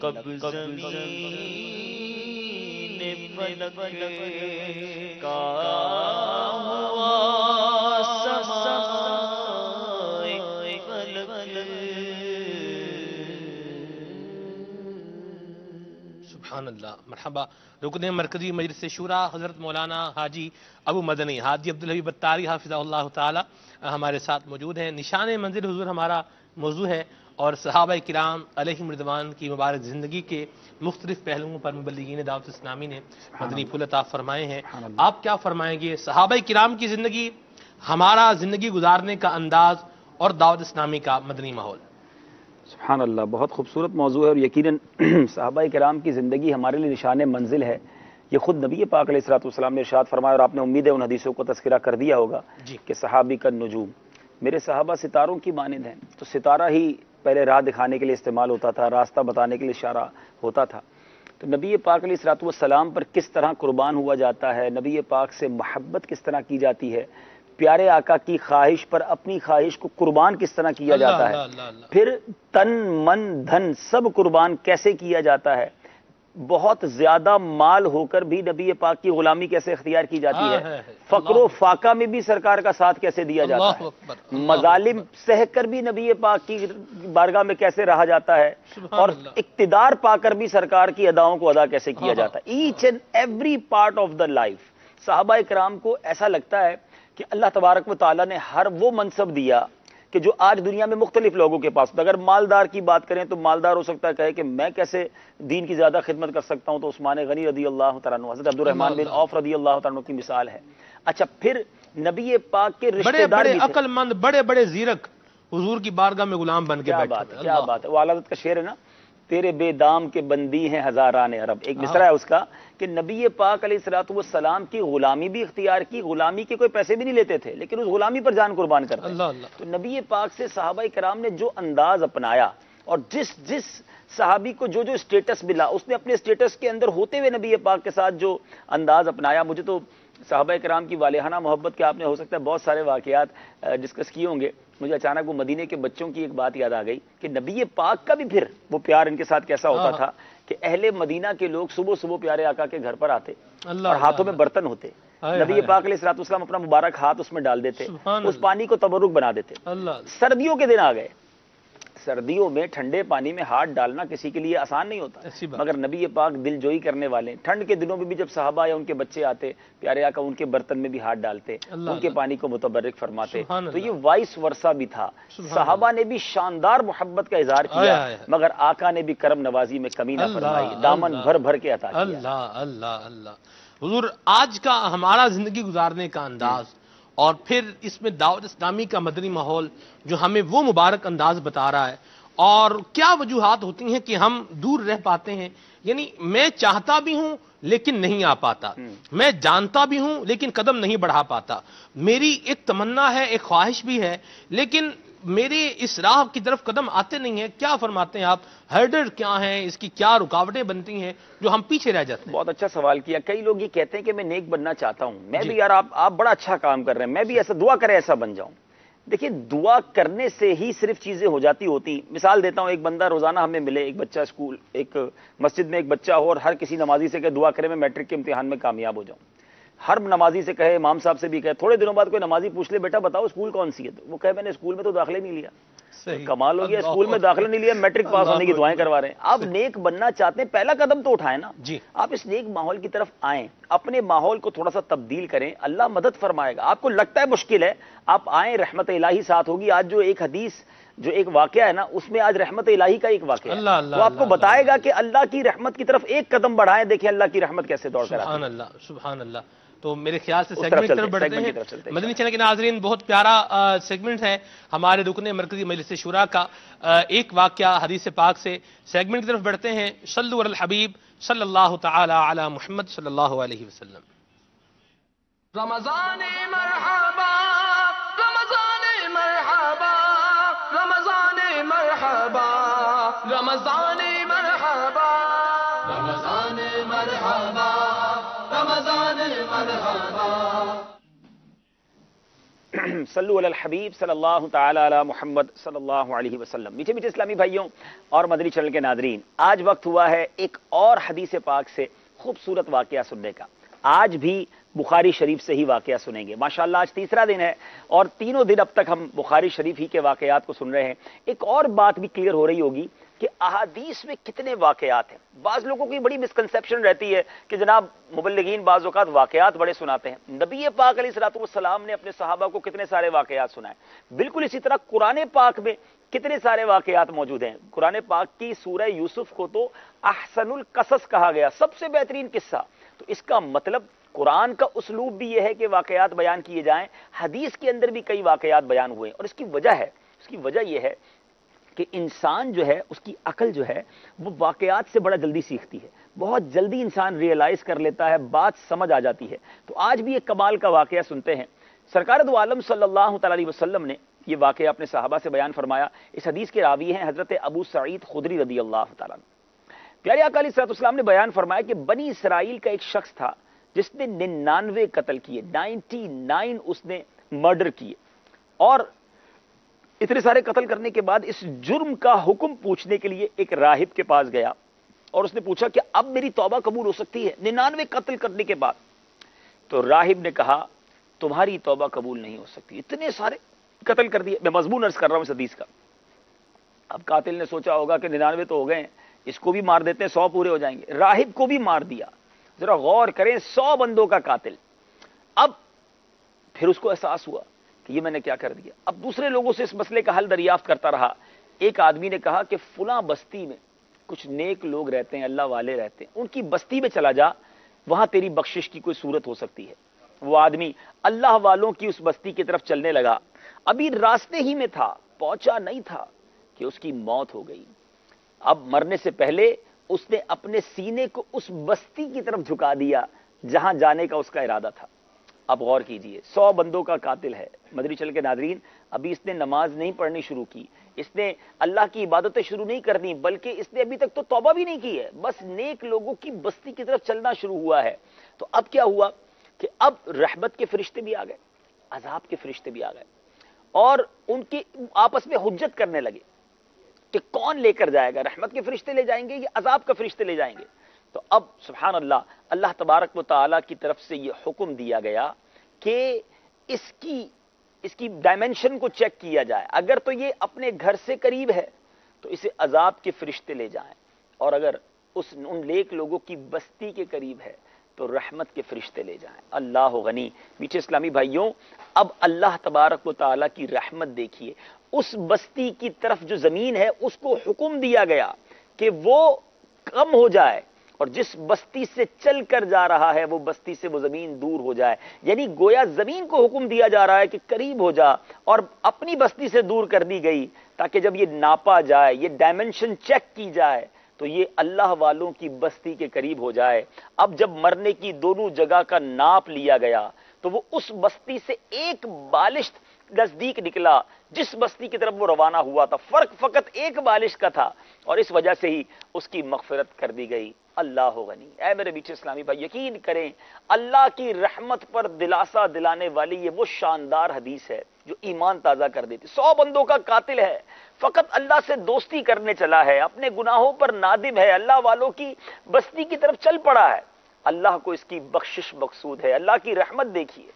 کب زمین فلک کا ہوا سمائے فلک
سبحان اللہ. مرحبا. رکن مرکزی مجلس شورا حضرت مولانا حاجی ابو مدنی حاجی عبدالحبیب الطاری حافظہ اللہ تعالی ہمارے ساتھ موجود ہیں. نشان منزل حضور ہمارا موضوع ہے اور صحابہ کرام علیہم رضوان کی مبارک زندگی کے مختلف پہلوؤں پر مبلغین دعوت اسلامی نے مدنی پھول عطا فرمائے ہیں. آپ کیا فرمائیں گے صحابہ کرام کی زندگی، ہمارا زندگی گزارنے کا انداز اور دعوت اسلامی کا مدنی ماحول؟
سبحان اللہ، بہت خوبصورت موضوع ہے اور یقیناً صحابہ کرام کی زندگی ہمارے لیے نشان منزل ہے. یہ خود نبی پاک علیہ الصلوۃ والسلام نے ارشاد فرمایا اور آپ نے امید ہے ان حدیثوں کو تذکرہ کر دیا ہوگا کہ صحابی کا نجوم، میرے صحابہ ستاروں کی مانند ہیں. تو ستارہ ہی پہلے راہ دکھانے کے لیے استعمال ہوتا تھا، راستہ بتانے کے لیے اشارہ ہوتا تھا. تو نبی پاک علیہ الصلوۃ والسلام پر کس طرح قربان ہوا جاتا ہے، نبی پاک سے محبت کس طرح کی جاتی ہے، پیارے آقا کی خواہش پر اپنی خواہش کو قربان کس طرح کیا جاتا ہے، پھر تن من دھن سب قربان کیسے کیا جاتا ہے، بہت زیادہ مال ہو کر بھی نبی پاک کی غلامی کیسے اختیار کی جاتی ہے، فقر و فاقہ میں بھی سرکار کا ساتھ کیسے دیا جاتا ہے، مظالم سہ کر بھی نبی پاک کی بارگاہ میں کیسے رہا جاتا ہے، اور اقتدار پا کر بھی سرکار کی اداؤں کو ادا کیسے کیا جاتا ہے. Each and every part of the life صحابہ کرام کو ایسا لگتا ہے کہ اللہ تبارک و تعالیٰ نے ہر وہ منصب دیا کہ جو آج دنیا میں مختلف لوگوں کے پاس. اگر مالدار کی بات کریں تو مالدار ہو سکتا ہے کہے کہ میں کیسے دین کی زیادہ خدمت کر سکتا ہوں، تو عثمان غنی رضی اللہ تعالیٰ عنہ، حضرت عبدالرحمن بن عوف رضی اللہ تعالیٰ عنہ کی مثال ہے. اچھا پھر نبی پاک کے رشتہ دار
بڑے عقل مند، بڑے بڑے زیرک حضور کی بارگاہ میں غلام بن کے بیٹھے.
کیا بات ہے. وہ اعلیٰ حضرت کا شعر ہے نا، تیرے بے دام کے بندی ہیں ہزاران عرب. ایک مصرع ہے اس کا کہ نبی پاک علیہ الصلوۃ والسلام کی غلامی بھی اختیار کی، غلامی کے کوئی پیسے بھی نہیں لیتے تھے لیکن اس غلامی پر جان قربان کرتے. تو نبی پاک سے صحابہ کرام نے جو انداز اپنایا اور جس صحابی کو جو اسٹیٹس ملا اس نے اپنے اسٹیٹس کے اندر ہوتے ہوئے نبی پاک کے ساتھ جو انداز اپنایا. مجھے تو صحابہ کرام کی والہانہ محبت کے آپ نے ہو سکتا ہے بہت سارے واقعات ڈسکس کیے ہوں گے. مجھے اچانک وہ مدینے کے بچوں کی ایک بات یاد آ گئی کہ نبی پاک کا بھی پھر وہ پیار ان کے ساتھ کیسا ہوتا تھا کہ اہل مدینہ کے لوگ صبح صبح پیارے آقا کے گھر پر آتے اور ہاتھوں میں برتن ہوتے. نبی پاک علیہ الصلوۃ والسلام اپنا مبارک ہاتھ اس میں ڈال دیتے، اس پانی کو تبرک بنا دیتے. سردیوں کے دن آ گئے، سردیوں میں ٹھنڈے پانی میں ہاتھ ڈالنا کسی کے لیے آسان نہیں ہوتا، مگر نبی پاک دل جوئی کرنے والے. ٹھنڈ کے دنوں میں بھی جب صحابہ یا ان کے بچے آتے پیارے آقا ان کے برتن میں بھی ہاتھ ڈالتے، ان کے پانی کو متبرک فرماتے. تو یہ وائس ورثہ بھی تھا. صحابہ نے بھی شاندار محبت کا اظہار کیا مگر آقا نے بھی کرم نوازی میں کمی نہ فرمائی، دامن بھر بھر کے عطا کیا.
اللہ اللہ اللہ. حضور آج کا ہمارا زندگی گزارنے کا انداز اور پھر اس میں دعوت اسلامی کا مدنی ماحول جو ہمیں وہ مبارک انداز بتا رہا ہے، اور کیا وجوہات ہوتی ہیں کہ ہم دور رہ پاتے ہیں. یعنی میں چاہتا بھی ہوں لیکن نہیں آ پاتا، میں جانتا بھی ہوں لیکن قدم نہیں بڑھا پاتا. میری ایک تمنا ہے، ایک خواہش بھی ہے لیکن میرے اس راہ کی طرف قدم آتے نہیں ہیں. کیا فرماتے ہیں آپ، ہرڈر کیا ہیں، اس کی کیا رکاوٹیں بنتی ہیں جو ہم پیچھے رہ جاتے ہیں؟
بہت اچھا سوال کیا. کئی لوگ یہ کہتے ہیں کہ میں نیک بننا چاہتا ہوں، میں بھی یار آپ بڑا اچھا کام کر رہے ہیں، میں بھی ایسا دعا کرے ایسا بن جاؤں. دیکھیے دعا کرنے سے ہی صرف چیزیں ہو جاتی ہوتی. مثال دیتا ہوں، ایک بندہ روزانہ ہمیں ملے، ایک بچہ اسکول ایک مسجد میں ایک بچہ ہو اور ہر کسی نمازی سے کہ دعا کرے میں میٹرک کے امتحان میں کامیاب ہو جاؤں. ہر نمازی سے کہے، امام صاحب سے بھی کہے. تھوڑے دنوں بعد کوئی نمازی پوچھ لے بیٹا بتاؤ اسکول کون سی ہے، وہ کہے میں نے اسکول میں تو داخلے نہیں لیا. کمال ہو گیا، اسکول میں داخلہ نہیں لیا، میٹرک پاس ہونے کی دعائیں کروا رہے ہیں. آپ نیک بننا چاہتے ہیں، پہلا قدم تو اٹھائیں نا. آپ اس نیک ماحول کی طرف آئیں، اپنے ماحول کو تھوڑا سا تبدیل کریں، اللہ مدد فرمائے گا. آپ کو لگتا ہے مشکل ہے، آپ آئیں، رحمت الہی ساتھ ہوگی. آج جو ایک حدیث جو ایک واقعہ ہے نا اس میں آج رحمت الہی کا ایک واقعہ
اللہ اللہ
وہ آپ کو بتائے گا کہ اللہ کی رحمت کی طرف ایک قدم بڑھائیں، دیکھیں اللہ کی رحمت کیسے دوڑ کر آتی ہے۔
سبحان اللہ سبحان اللہ۔ تو میرے خیال سے سیگمنٹ کی طرف بڑھتے ہیں۔ مدنی چینل کے ناظرین، بہت پیارا سیگمنٹ ہے ہمارے رکن مرکزی مجلس شورا کا، ایک واقعہ حدیث پاک سے۔ سیگمنٹ کی طرف بڑھتے ہیں۔ صلو علی الحبیب صلی اللہ تعالی علی محمد صلی اللہ علیہ وسلم۔
رمضان مرحبا رمضان مرحبا رمضان مرحبا رمضان مرحبا رمضان مرحبا رمضان مرحبا۔
صلو علی الحبیب صلی اللہ تعالی علی محمد صلی اللہ علیہ وسلم۔ میٹھے میٹھے اسلامی بھائیوں اور مدنی چینل کے ناظرین، آج وقت ہوا ہے ایک اور حدیث پاک سے خوبصورت واقعہ سننے کا۔ آج بھی بخاری شریف سے ہی واقعہ سنیں گے۔ ماشاءاللہ آج تیسرا دن ہے اور تینوں دن اب تک ہم بخاری شریف ہی کے واقعات کو سن رہے ہیں۔ ایک اور بات بھی کلیئر ہو رہی ہوگی کہ احادیث میں کتنے واقعات ہیں۔ بعض لوگوں کی بڑی مسکنسیپشن رہتی ہے کہ جناب مبلغین بعض اوقات واقعات بڑے سناتے ہیں۔ نبی پاک علیہ الصلوۃ والسلام نے اپنے صحابہ کو کتنے سارے واقعات سنائے۔ بالکل اسی طرح قرآن پاک میں کتنے سارے واقعات موجود ہیں۔ قرآن پاک کی سورہ یوسف کو تو احسن القصص کہا گیا، سب سے بہترین قصہ۔ تو اس کا مطلب قرآن کا اسلوب بھی یہ ہے کہ واقعات بیان کیے جائیں۔ حدیث کے اندر بھی کئی واقعات بیان ہوئے اور اس کی وجہ یہ ہے کہ انسان جو ہے اس کی عقل جو ہے وہ واقعات سے بڑا جلدی سیکھتی ہے، بہت جلدی انسان ریئلائز کر لیتا ہے، بات سمجھ آ جاتی ہے۔ تو آج بھی ایک کمال کا واقعہ سنتے ہیں۔ سرکار دو عالم صلی اللہ تعالی علیہ وسلم نے یہ واقعہ اپنے صحابہ سے بیان فرمایا۔ اس حدیث کے راوی ہیں حضرت ابو سعید خدری رضی اللہ تعالیٰ عنہ۔ پیارے آقا علیہ الصلوۃ والسلام نے بیان فرمایا کہ بنی اسرائیل کا ایک شخص تھا جس نے 99 قتل کیے، 99 اس نے مرڈر کیے، اور اتنے سارے قتل کرنے کے بعد اس جرم کا حکم پوچھنے کے لیے ایک راہب کے پاس گیا اور اس نے پوچھا کہ اب میری توبہ قبول ہو سکتی ہے 99 قتل کرنے کے بعد؟ تو راہب نے کہا تمہاری توبہ قبول نہیں ہو سکتی، اتنے سارے قتل کر دیے۔ میں مضمون عرض کر رہا ہوں اس حدیث کا۔ اب قاتل نے سوچا ہوگا کہ 99 تو ہو گئے ہیں، اس کو بھی مار دیتے ہیں، 100 پورے ہو جائیں گے۔ راہب کو بھی مار دیا۔ ذرا غور کریں، 100 بندوں کا قاتل۔ اب پھر اس کو احساس ہوا کہ یہ میں نے کیا کر دیا۔ اب دوسرے لوگوں سے اس مسئلے کا حل دریافت کرتا رہا۔ ایک آدمی نے کہا کہ فلاں بستی میں کچھ نیک لوگ رہتے ہیں، اللہ والے رہتے ہیں، ان کی بستی میں چلا جا، وہاں تیری بخشش کی کوئی صورت ہو سکتی ہے۔ وہ آدمی اللہ والوں کی اس بستی کی طرف چلنے لگا۔ ابھی راستے ہی میں تھا، پہنچا نہیں تھا کہ اس کی موت ہو گئی۔ اب مرنے سے پہلے اس نے اپنے سینے کو اس بستی کی طرف جھکا دیا جہاں جانے کا اس کا ارادہ تھا۔ اب غور کیجئے، 100 بندوں کا قاتل ہے۔ مدنی چینل کے ناظرین، ابھی اس نے نماز نہیں پڑھنی شروع کی، اس نے اللہ کی عبادتیں شروع نہیں کرنی، بلکہ اس نے ابھی تک تو توبہ بھی نہیں کی ہے، بس نیک لوگوں کی بستی کی طرف چلنا شروع ہوا ہے۔ تو اب کیا ہوا کہ اب رحمت کے فرشتے بھی آ گئے، عذاب کے فرشتے بھی آ گئے، اور ان کی آپس میں حجت کرنے لگے کہ کون لے کر جائے گا، رحمت کے فرشتے لے جائیں گے یا عذاب کا فرشتے لے جائیں گے۔ تو اب سبحان اللہ، اللہ تبارک و تعالیٰ کی طرف سے یہ حکم دیا گیا کہ اس کی ڈائمنشن کو چیک کیا جائے۔ اگر تو یہ اپنے گھر سے قریب ہے تو اسے عذاب کے فرشتے لے جائیں، اور اگر ان نیک لوگوں کی بستی کے قریب ہے تو رحمت کے فرشتے لے جائیں۔ اللہ غنی۔ میٹھے اسلامی بھائیوں، اب اللہ تبارک و تعالیٰ کی رحمت دیکھیے، اس بستی کی طرف جو زمین ہے اس کو حکم دیا گیا کہ وہ کم ہو جائے، اور جس بستی سے چل کر جا رہا ہے وہ بستی سے وہ زمین دور ہو جائے۔ یعنی گویا زمین کو حکم دیا جا رہا ہے کہ قریب ہو جا، اور اپنی بستی سے دور کر دی گئی تاکہ جب یہ ناپا جائے، یہ ڈائمنشن چیک کی جائے تو یہ اللہ والوں کی بستی کے قریب ہو جائے۔ اب جب مرنے کی دونوں جگہ کا ناپ لیا گیا تو وہ اس بستی سے ایک بالشت نزدیک نکلا جس بستی کی طرف وہ روانہ ہوا تھا۔ فرق فقط ایک بالش کا تھا، اور اس وجہ سے ہی اس کی مغفرت کر دی گئی۔ اللہ غنی۔ اے میرے میٹھے اسلامی بھائی، یقین کریں اللہ کی رحمت پر دلاسا دلانے والی یہ وہ شاندار حدیث ہے جو ایمان تازہ کر دیتی۔ 100 بندوں کا قاتل ہے، فقط اللہ سے دوستی کرنے چلا ہے، اپنے گناہوں پر نادم ہے، اللہ والوں کی بستی کی طرف چل پڑا ہے، اللہ کو اس کی بخشش مقصود ہے۔ اللہ کی رحمت دیکھیے۔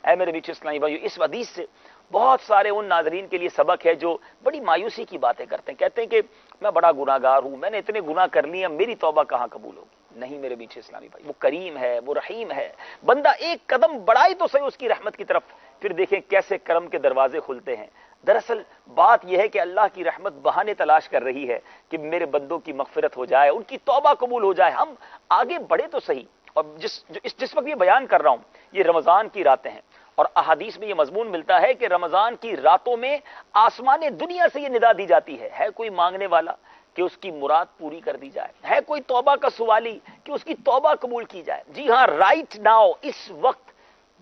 اے میرے میٹھے اسلامی بھائی، اس حدیث سے بہت سارے ان ناظرین کے لیے سبق ہے جو بڑی مایوسی کی باتیں کرتے ہیں، کہتے ہیں کہ میں بڑا گناہگار ہوں، میں نے اتنے گناہ کر لیے، میری توبہ کہاں قبول ہوگی؟ نہیں میرے میٹھے اسلامی بھائی، وہ کریم ہے، وہ رحیم ہے۔ بندہ ایک قدم بڑھائے تو صحیح اس کی رحمت کی طرف، پھر دیکھیں کیسے کرم کے دروازے کھلتے ہیں۔ دراصل بات یہ ہے کہ اللہ کی رحمت بہانے تلاش کر رہی ہے کہ میرے بندوں کی مغفرت ہو جائے، ان کی توبہ قبول ہو جائے، ہم آگے بڑھے تو صحیح۔ اور جس وقت یہ بیان کر رہا ہوں یہ رمضان کی راتیں ہیں، اور احادیث میں یہ مضمون ملتا ہے کہ رمضان کی راتوں میں آسمان دنیا سے یہ ندا دی جاتی ہے کوئی مانگنے والا کہ اس کی مراد پوری کر دی جائے، ہے کوئی توبہ کا سوالی کہ اس کی توبہ قبول کی جائے۔ جی ہاں، رائٹ ناؤ، اس وقت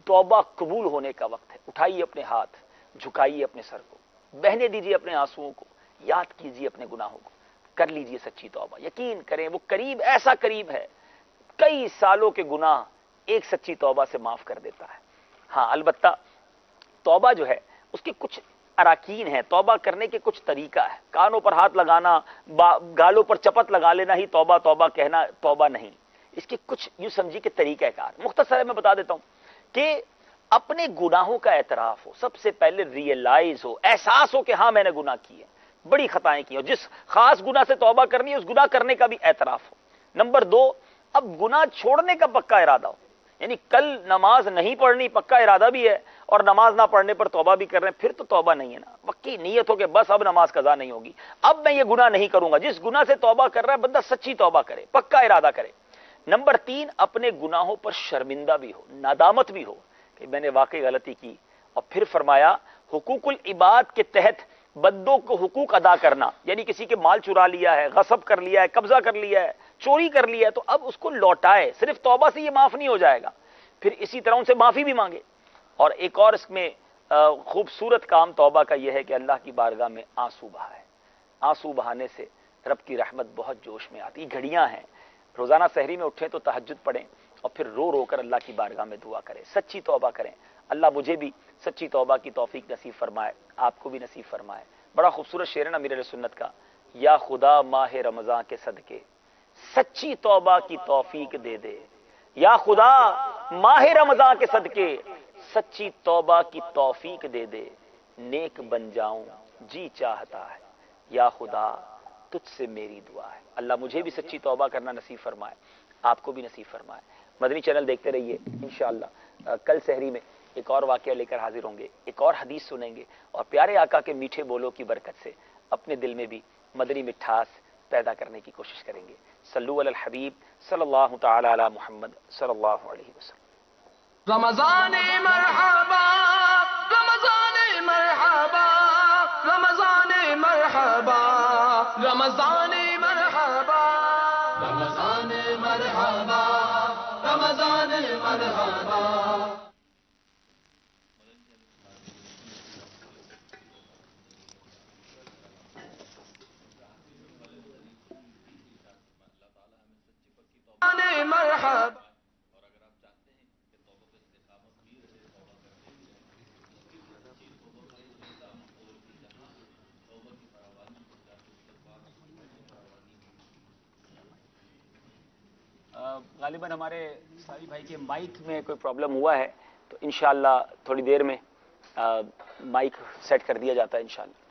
توبہ قبول ہونے کا وقت ہے۔ اٹھائیے اپنے ہاتھ، جھکائیے اپنے سر کو، بہنے دیجیے اپنے آنسوؤں کو، یاد کیجیے اپنے گناہوں کو، کر لیجیے سچی توبہ۔ یقین کریں وہ قریب، ایسا قریب ہے، کئی سالوں کے گناہ ایک سچی توبہ سے معاف کر دیتا ہے۔ ہاں البتہ توبہ جو ہے اس کے کچھ اراکین ہیں، توبہ کرنے کے کچھ طریقہ ہے۔ کانوں پر ہاتھ لگانا، گالوں پر چپت لگا لینا ہی توبہ توبہ کہنا توبہ نہیں، اس کے کچھ یوں سمجھی کہ طریقہ کار مختصر ہے، میں بتا دیتا ہوں کہ اپنے گناہوں کا اعتراف ہو، سب سے پہلے ریئلائز ہو، احساس ہو کہ ہاں میں نے گناہ کیے، بڑی خطائیں کی، اور جس خاص گناہ سے توبہ کرنی ہے اس گناہ کرنے کا بھی اعتراف ہو۔ نمبر 2، اب گناہ چھوڑنے کا پکا ارادہ ہو، یعنی کل نماز نہیں پڑھنی پکا ارادہ بھی ہے اور نماز نہ پڑھنے پر توبہ بھی کر رہے ہیں، پھر تو توبہ نہیں ہے نا، پکی نیت ہو کہ بس اب نماز قضا نہیں ہوگی، اب میں یہ گناہ نہیں کروں گا۔ جس گناہ سے توبہ کر رہا ہے بندہ سچی توبہ کرے، پکا ارادہ کرے۔ نمبر 3، اپنے گناہوں پر شرمندہ بھی ہو، ندامت بھی ہو کہ میں نے واقعی غلطی کی۔ اور پھر فرمایا حقوق العباد کے تحت بندوں کو حقوق ادا کرنا، یعنی کسی کے مال چرا لیا ہے، غصب کر لیا ہے، قبضہ کر لیا ہے، چوری کر لیا ہے، تو اب اس کو لوٹائے، صرف توبہ سے یہ معاف نہیں ہو جائے گا، پھر اسی طرح ان سے معافی بھی مانگے۔ اور ایک اور اس میں خوبصورت کام توبہ کا یہ ہے کہ اللہ کی بارگاہ میں آنسو بہائے۔ آنسو بہانے سے رب کی رحمت بہت جوش میں آتی۔ گھڑیاں ہیں، روزانہ سحری میں اٹھیں تو تہجد پڑھیں اور پھر رو رو کر اللہ کی بارگاہ میں دعا کریں، سچی توبہ کریں۔ اللہ مجھے بھی سچی توبہ کی توفیق نصیب فرمائے، آپ کو بھی نصیب فرمائے۔ بڑا خوبصورت شعر ہے نا امیر علیہ سنت کا، یا خدا ماہ رمضان کے صدقے سچی توبہ کی توفیق دے دے، یا خدا ماہ رمضان کے صدقے سچی توبہ کی توفیق دے دے، نیک بن جاؤں جی چاہتا ہے، یا خدا تجھ سے میری دعا ہے۔ اللہ مجھے بھی سچی توبہ کرنا نصیب فرمائے، آپ کو بھی نصیب فرمائے۔ مدنی چینل دیکھتے رہیے، انشاءاللہ کل سحری میں ایک اور واقعہ لے کر حاضر ہوں گے، ایک اور حدیث سنیں گے، اور پیارے آقا کے میٹھے بولوں کی برکت سے اپنے دل میں بھی مدنی مٹھاس پیدا کرنے کی کوشش کریں گے۔ صلو علی الحبیب صلی اللہ تعالی علی محمد صلی اللہ علیہ وسلم۔
رمضان مرحبا رمضان مرحبا رمضان مرحبا رمضان مرحبا رمضان مرحبا رمضان مرحبا۔ مرحبا
غالباً ہمارے ساری بھائی کے مائک میں کوئی پرابلم ہوا ہے، تو انشاءاللہ تھوڑی دیر میں مائک سیٹ کر دیا جاتا ہے انشاءاللہ۔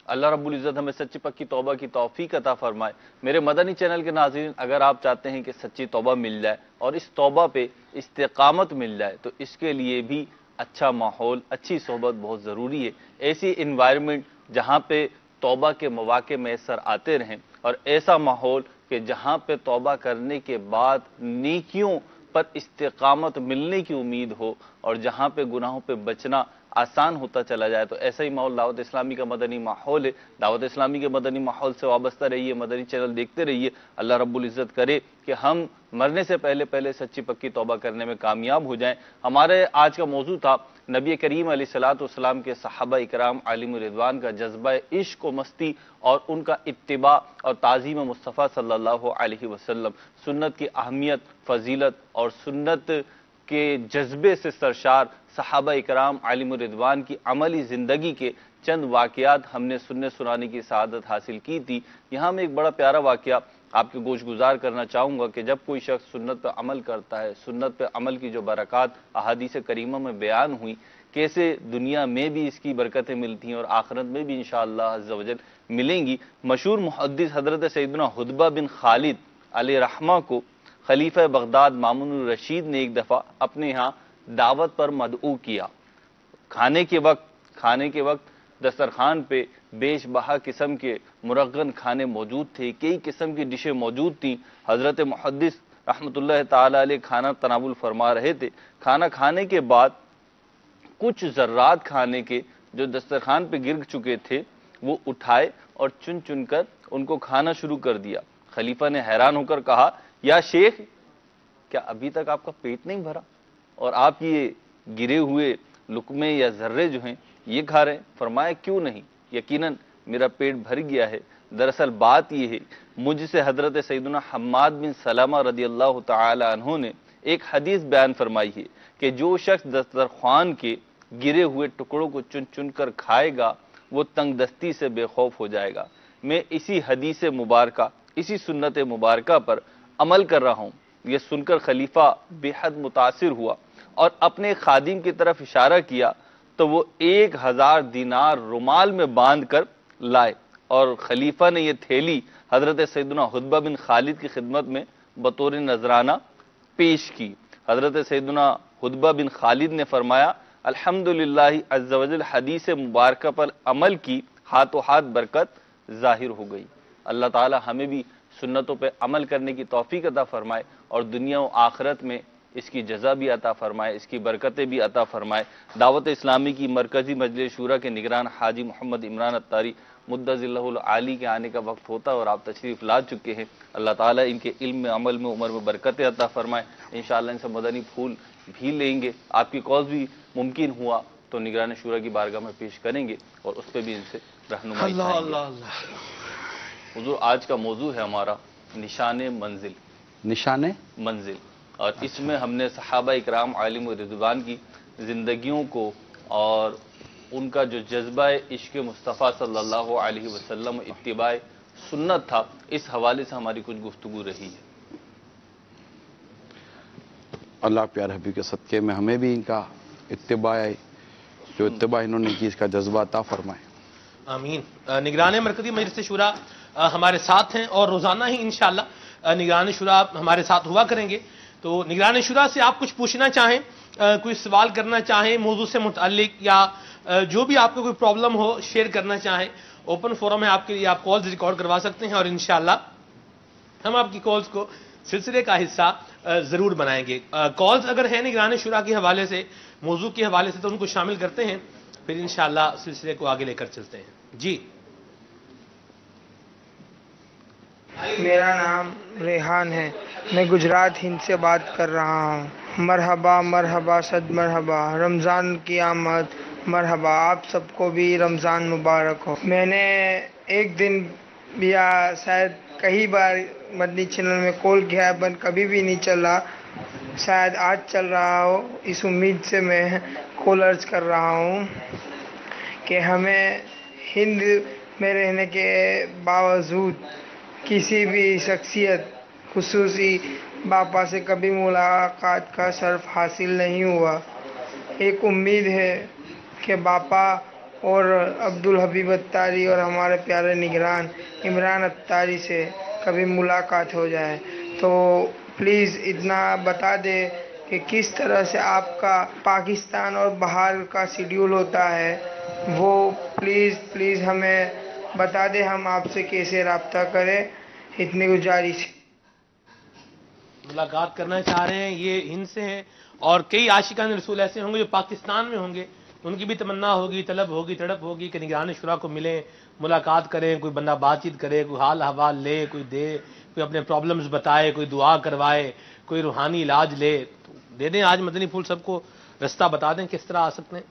اللہ رب العزت ہمیں سچی پکی توبہ کی توفیق عطا فرمائے۔ میرے مدنی چینل کے ناظرین، اگر آپ چاہتے ہیں کہ سچی توبہ مل جائے اور اس توبہ پہ استقامت مل جائے تو اس کے لیے بھی اچھا ماحول، اچھی صحبت بہت ضروری ہے۔ ایسی انوائرمنٹ جہاں پہ توبہ کے مواقع میسر آتے رہیں، اور ایسا ماحول کہ جہاں پہ توبہ کرنے کے بعد نیکیوں پر استقامت ملنے کی امید ہو، اور جہاں پہ گناہوں پہ بچنا آسان ہوتا چلا جائے، تو ایسا ہی ماحول دعوت اسلامی کا مدنی ماحول ہے۔ دعوت اسلامی کے مدنی ماحول سے وابستہ رہیے، مدنی چینل دیکھتے رہیے۔ اللہ رب العزت کرے کہ ہم مرنے سے پہلے سچی پکی توبہ کرنے میں کامیاب ہو جائیں۔ ہمارے آج کا موضوع تھا نبی کریم علیہ الصلوۃ والسلام کے صحابہ اکرام علیہم الرضوان کا جذبہ عشق و مستی اور ان کا اتباع اور تعظیم مصطفیٰ صلی اللہ علیہ وسلم، سنت کی اہمیت، فضیلت اور سنت کے جذبے سے سرشار صحابہ اکرام علیہم الرضوان کی عملی زندگی کے چند واقعات ہم نے سننے سنانے کی سعادت حاصل کی تھی۔ یہاں میں ایک بڑا پیارا واقعہ آپ کے گوش گزار کرنا چاہوں گا کہ جب کوئی شخص سنت پہ عمل کرتا ہے، سنت پہ عمل کی جو برکات احادیث کریمہ میں بیان ہوئی، کیسے دنیا میں بھی اس کی برکتیں ملتی ہیں اور آخرت میں بھی انشاءاللہ عز و جل ملیں گی۔ مشہور محدث حضرت سیدنا حدبہ بن خالد علیہ رحمہ کو خلیفہ بغداد مامون الرشید نے ایک دفعہ اپنے یہاں دعوت پر مدعو کیا. کھانے کے وقت دسترخوان پہ بیش بہا قسم کے مرغن کھانے موجود تھے, کئی قسم کی ڈشیں موجود تھیں. حضرت محدث رحمۃ اللہ تعالی علیہ کھانا تناول فرما رہے تھے. کھانا کھانے کے بعد کچھ ذرات کھانے کے جو دسترخوان پہ گر چکے تھے وہ اٹھائے اور چن چن کر ان کو کھانا شروع کر دیا. خلیفہ نے حیران ہو کر کہا, یا شیخ, کیا ابھی تک آپ کا پیٹ نہیں بھرا اور آپ یہ گرے ہوئے لقمے یا ذرے جو ہیں یہ کھا رہے ہیں؟ فرمایا, کیوں نہیں, یقیناً میرا پیٹ بھر گیا ہے. دراصل بات یہ ہے, مجھ سے حضرت سیدنا حماد بن سلمہ رضی اللہ تعالی عنہ نے ایک حدیث بیان فرمائی ہے کہ جو شخص دسترخوان کے گرے ہوئے ٹکڑوں کو چن چن کر کھائے گا وہ تنگ دستی سے بے خوف ہو جائے گا. میں اسی حدیث مبارکہ, اسی سنت مبارکہ پر عمل کر رہا ہوں. یہ سن کر خلیفہ بے حد متاثر ہوا اور اپنے خادم کی طرف اشارہ کیا تو وہ 1000 دینار رومال میں باندھ کر لائے اور خلیفہ نے یہ تھیلی حضرت سیدنا حدبہ بن خالد کی خدمت میں بطور نذرانہ پیش کی. حضرت سیدنا حدبہ بن خالد نے فرمایا, الحمدللہ عز وجل حدیث مبارکہ پر عمل کی ہاتھوں ہاتھ برکت ظاہر ہو گئی. اللہ تعالی ہمیں بھی سنتوں پہ عمل کرنے کی توفیق عطا فرمائے اور دنیا و آخرت میں اس کی جزا بھی عطا فرمائے, اس کی برکتیں بھی عطا فرمائے. دعوت اسلامی کی مرکزی مجلس شورا کے نگران حاجی محمد عمران اتاری مدظ اللہ العالی کے آنے کا وقت ہوتا اور آپ تشریف لا چکے ہیں. اللہ تعالیٰ ان کے علم میں, عمل میں, عمر میں برکتیں عطا فرمائے. انشاءاللہ ان سے مدنی پھول بھی لیں گے. آپ کی کالز بھی ممکن ہوا تو نگران شورا کی بارگاہ میں پیش کریں گے اور اس پہ بھی ان سے رہنمائی کریں گے. حضور, آج کا موضوع ہے ہمارا نشان منزل.
نشان
منزل, اور اس میں ہم نے صحابہ اکرام علیہم رضوان کی زندگیوں کو اور ان کا جو جذبہ عشق مصطفیٰ صلی اللہ علیہ وسلم اتباع سنت تھا, اس حوالے سے ہماری کچھ گفتگو رہی ہے.
اللہ پیارے حبیب کے صدقے میں ہمیں بھی ان کا اتباع, جو اتباع انہوں نے کی, اس کا جذبہ عطا فرمائے.
آمین. نگران مرکزی مجلس شورا ہمارے ساتھ ہیں اور روزانہ ہی انشاءاللہ نگران شورا ہمارے ساتھ ہوا کریں گے. تو نگران شورا سے آپ کچھ پوچھنا چاہیں, کوئی سوال کرنا چاہیں موضوع سے متعلق, یا جو بھی آپ کو کوئی پرابلم ہو شیئر کرنا چاہیں, اوپن فورم ہے آپ کے لیے, آپ کالز ریکارڈ کروا سکتے ہیں اور انشاءاللہ ہم آپ کی کالز کو سلسلے کا حصہ ضرور بنائیں گے. کالز اگر ہیں نگران شورا کے حوالے سے, موضوع کے حوالے سے, تو ان کو شامل کرتے ہیں, پھر انشاءاللہ سلسلے کو آگے لے کر چلتے ہیں. جی,
میرا نام ریحان ہے, میں گجرات ہند سے بات کر رہا ہوں. مرحبا مرحبا صد مرحبا, رمضان کی آمد, مرحبا. آپ سب کو بھی رمضان مبارک ہو. میں نے ایک دن یا شاید کئی بار مدنی چینل میں کال کیا ہے, بٹ کبھی بھی نہیں چل رہا. شاید آج چل رہا ہو, اس امید سے میں کال عرض کر رہا ہوں کہ ہمیں ہند میں رہنے کے باوجود کسی بھی شخصیت خصوصی باپا سے کبھی ملاقات کا شرف حاصل نہیں ہوا. ایک امید ہے کہ باپا اور عبدالحبیب اتاری اور ہمارے پیارے نگران عمران اتاری سے کبھی ملاقات ہو جائے. تو پلیز اتنا بتا دے کہ کس طرح سے آپ کا پاکستان اور باہر کا شیڈیول ہوتا ہے, وہ پلیز ہمیں بتا دے, ہم آپ سے کیسے رابطہ کریں. اتنی گزارش.
ملاقات کرنا چاہ رہے ہیں, یہ ہند سے ہیں, اور کئی عاشقان رسول ایسے ہوں گے جو پاکستان میں ہوں گے, ان کی بھی تمنا ہوگی, طلب ہوگی, تڑپ ہوگی کہ نگران شورا کو ملیں, ملاقات کریں, کوئی بندہ بات چیت کرے, کوئی حال احوال لے, کوئی دے, کوئی اپنے پرابلمز بتائے, کوئی دعا کروائے, کوئی روحانی علاج لے. تو دے دیں آج مدنی پھول سب کو رستہ بتا دیں کس طرح آ سکتے ہیں.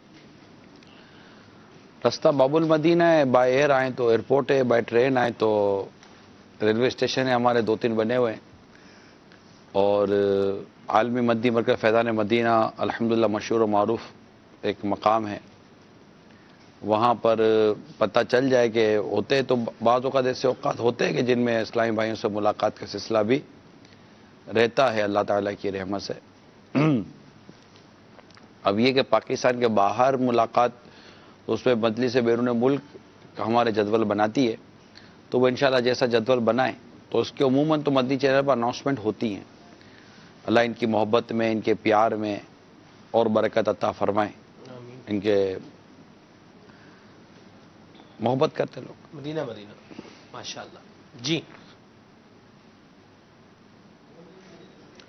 رستہ باب المدینہ ہے, بائی ایئر آئیں تو ایئرپورٹ ہے, بائی ٹرین آئیں تو ریلوے اسٹیشن ہے, ہمارے 2-3 بنے ہوئے ہیں. اور عالمی مدنی مرکز فیضان مدینہ الحمدللہ مشہور و معروف ایک مقام ہے, وہاں پر پتہ چل جائے کہ ہوتے تو بعض اوقات ایسے اوقات ہوتے ہیں کہ جن میں اسلامی بھائیوں سے ملاقات کا سلسلہ بھی رہتا ہے اللہ تعالیٰ کی رحمت سے. اب یہ کہ پاکستان کے باہر ملاقات, اس میں مجلس سے بیرون ملک ہمارے جدول بناتی ہے, تو وہ انشاءاللہ جیسا جدول بنائیں تو اس کے عموماً تو مدنی چینل پر اناؤنسمنٹ ہوتی ہیں. اللہ ان کی محبت میں، ان کے پیار میں اور برکت عطا فرمائیں. ان کے محبت کرتے لوگ.
مدینہ مدینہ ماشاءاللہ. جی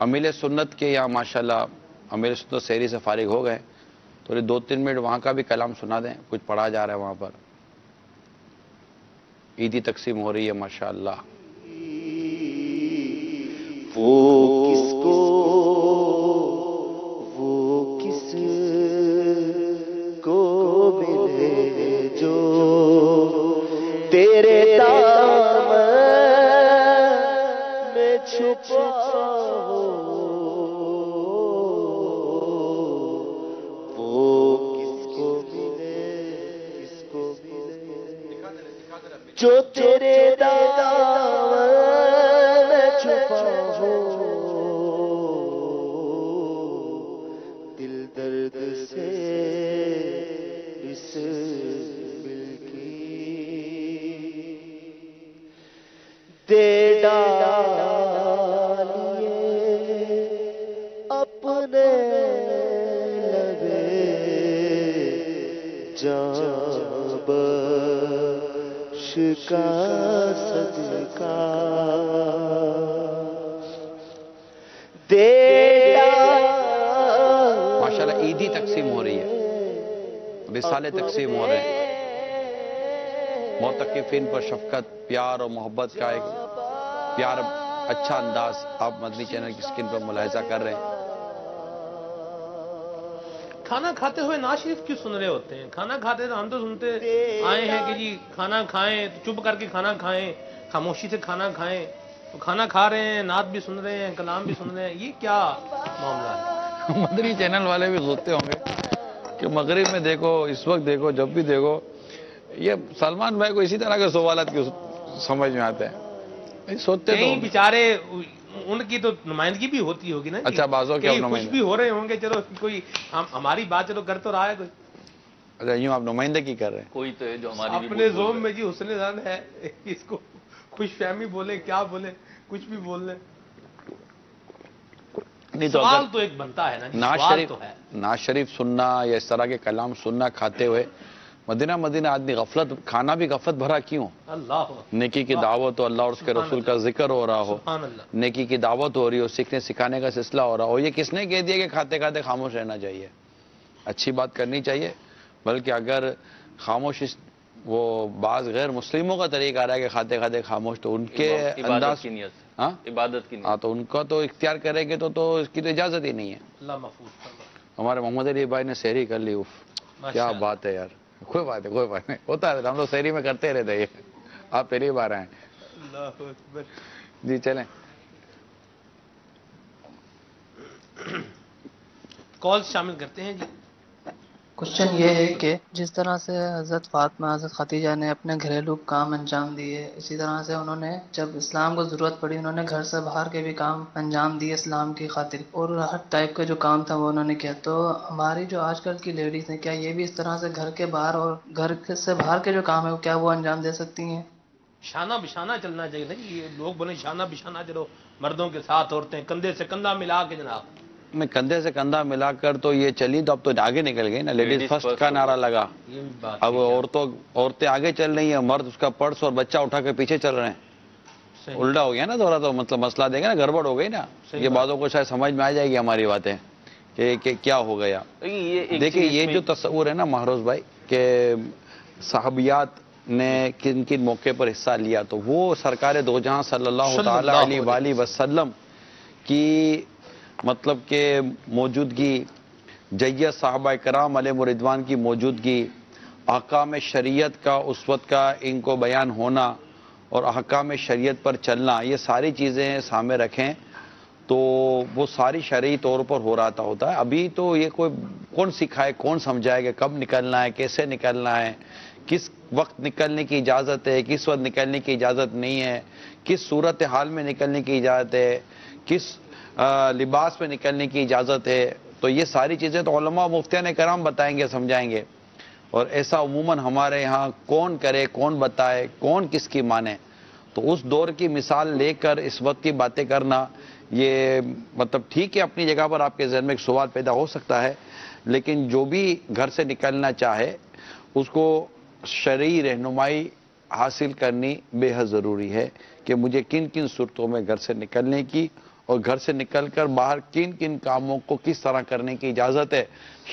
امیل سنت کے یہاں ماشاءاللہ امیل سنت سحری سے فارغ ہو گئے، تو 2-3 منٹ وہاں کا بھی کلام سنا دیں. کچھ پڑھا جا رہا ہے وہاں پر، عیدی تقسیم ہو رہی ہے ماشاءاللہ.
وہ کس کو، وہ کس کو ملے جو تیرے دامن میں چھپا ہو، وہ کس کو ملے، کس کو ملے جو تیرے دامن میں چھپا ہو. دل درد سے اس مل کی دے ڈالیے اپنے لبے جان بخش کا صدقہ دے.
ماشاءاللہ عیدی تقسیم ہو رہی ہے، رسالے تقسیم ہو رہے ہیں. معتکفین پر شفقت، پیار اور محبت کا ایک پیار اچھا انداز آپ مدنی چینل کی اسکرین پر ملاحظہ کر رہے ہیں.
کھانا کھاتے ہوئے نعت شریف کیوں سن رہے ہوتے ہیں؟ کھانا کھاتے تو ہم تو سنتے آئے ہیں کہ جی کھانا کھائیں تو چپ کر کے کھانا کھائیں، خاموشی سے کھانا کھائیں. تو کھانا کھا رہے ہیں، نعت بھی سن رہے ہیں، کلام بھی سن رہے ہیں، یہ کیا معاملہ ہے؟
مدنی چینل والے بھی سوچتے ہوں گے کہ مغرب میں دیکھو، اس وقت دیکھو، جب بھی دیکھو یہ سلمان بھائی کو اسی طرح کے سوالات کی سمجھ میں آتے ہیں. سوچتے تو
بیچارے ان کی تو نمائندگی بھی ہوتی ہوگی نا.
اچھا بازوں کے
کچھ بھی ہو رہے ہوں گے، چلو کوئی ہماری بات چلو کر تو رہا ہے کوئی.
اچھا یوں آپ نمائندگی کر رہے ہیں.
کوئی تو ہے جو ہماری
اپنے زوم میں جی حسن زن ہے، اس کو خوش فہمی بولے، کیا بولے، کچھ بھی بول لیں. سوال تو ایک بنتا ہے نا، سوال تو ہے.
نعت شریف سننا یا اس طرح کے کلام سننا کھاتے ہوئے، مدینہ آدمی غفلت، کھانا بھی غفلت بھرا کیوں؟
اللہ
نیکی کی دعوت ہو، اللہ اور اس کے رسول کا ذکر ہو رہا ہو، نیکی کی دعوت ہو رہی ہو، سیکھنے سکھانے کا سلسلہ ہو رہا ہو. یہ کس نے کہہ دیا کہ کھاتے کھاتے خاموش رہنا چاہیے؟ اچھی بات کرنی چاہیے. بلکہ اگر خاموش وہ بعض غیر مسلموں کا طریقہ آ رہا ہے کہ کھاتے کھاتے خاموش، تو ان کے انداز
عبادت کی نیت،
ہاں تو ان کا تو اختیار کریں گے تو اس کی تو اجازت ہی نہیں ہے.
اللہ محفوظ فرمائے.
ہمارے محمد علی بھائی نے سحری کر لی. کیا بات ہے یار. کوئی بات نہیں ہوتا ہے، ہم لوگ سحری میں کرتے رہتے ہیں. آپ پہلی بار آئے.
اللہ اکبر.
جی چلیں.
کال شامل کرتے ہیں. جی
کوشچن یہ ہے کہ جس طرح سے حضرت فاطمہ، حضرت خدیجہ نے اپنے گھریلو کام انجام دیے، اسی طرح سے انہوں نے جب اسلام کو ضرورت پڑی انہوں نے گھر سے باہر کے بھی کام انجام دیے اسلام کی خاطر، اور ہر ٹائپ کا جو کام تھا وہ انہوں نے کیا. تو ہماری جو آج کل کی لیڈیز ہیں، کیا یہ بھی اس طرح سے گھر کے باہر اور گھر سے باہر کے جو کام ہے کیا وہ انجام دے سکتی ہیں؟
شانہ بشانہ چلنا چاہیے نا. یہ لوگ بولے شانہ بشانہ چلو، مردوں کے ساتھ عورتیں کندھے سے کندھا ملا کے. جناب
میں کندھے سے کندھا ملا کر تو یہ چلی، تو اب تو آگے نکل گئی نا. لیڈیز فرسٹ کا نعرہ لگا، اب عورتیں آگے چل رہی ہیں، مرد اس کا پرس اور بچہ اٹھا کے پیچھے چل رہے ہیں. الٹا ہو گیا نا تھوڑا، تو مطلب مسئلہ دیکھیں نا، گڑبڑ ہو گئی نا. یہ باتوں کو شاید سمجھ میں آ جائے گی ہماری باتیں کہ کیا ہو گیا. دیکھیں یہ جو تصور ہے نا مہروز بھائی کہ صحابیات نے کن کن موقع پر حصہ لیا، تو وہ سرکار دو جہاں صلی اللہ تعالی علیہ وآلہ وسلم کی مطلب کہ موجودگی، جیت صحابہ کرام علیہ رضوان کی موجودگی، احکام شریعت کا اس وقت کا ان کو بیان ہونا اور احکام شریعت پر چلنا، یہ ساری چیزیں سامنے رکھیں تو وہ ساری شرعی طور پر ہو رہا ہوتا ہے. ابھی تو یہ کوئی کون سکھائے، کون سمجھائے کہ کب نکلنا ہے، کیسے نکلنا ہے، کس وقت نکلنے کی اجازت ہے، کس وقت نکلنے کی اجازت نہیں ہے، کس صورت حال میں نکلنے کی اجازت ہے، کس لباس میں نکلنے کی اجازت ہے. تو یہ ساری چیزیں تو علماء مفتیان کرام بتائیں گے، سمجھائیں گے. اور ایسا عموماً ہمارے یہاں کون کرے، کون بتائے، کون کس کی مانے. تو اس دور کی مثال لے کر اس وقت کی باتیں کرنا یہ مطلب ٹھیک ہے، اپنی جگہ پر آپ کے ذہن میں ایک سوال پیدا ہو سکتا ہے، لیکن جو بھی گھر سے نکلنا چاہے اس کو شرعی رہنمائی حاصل کرنی بے حد ضروری ہے کہ مجھے کن کن صورتوں میں گھر سے نکلنے کی اور گھر سے نکل کر باہر کن کن کاموں کو کس طرح کرنے کی اجازت ہے.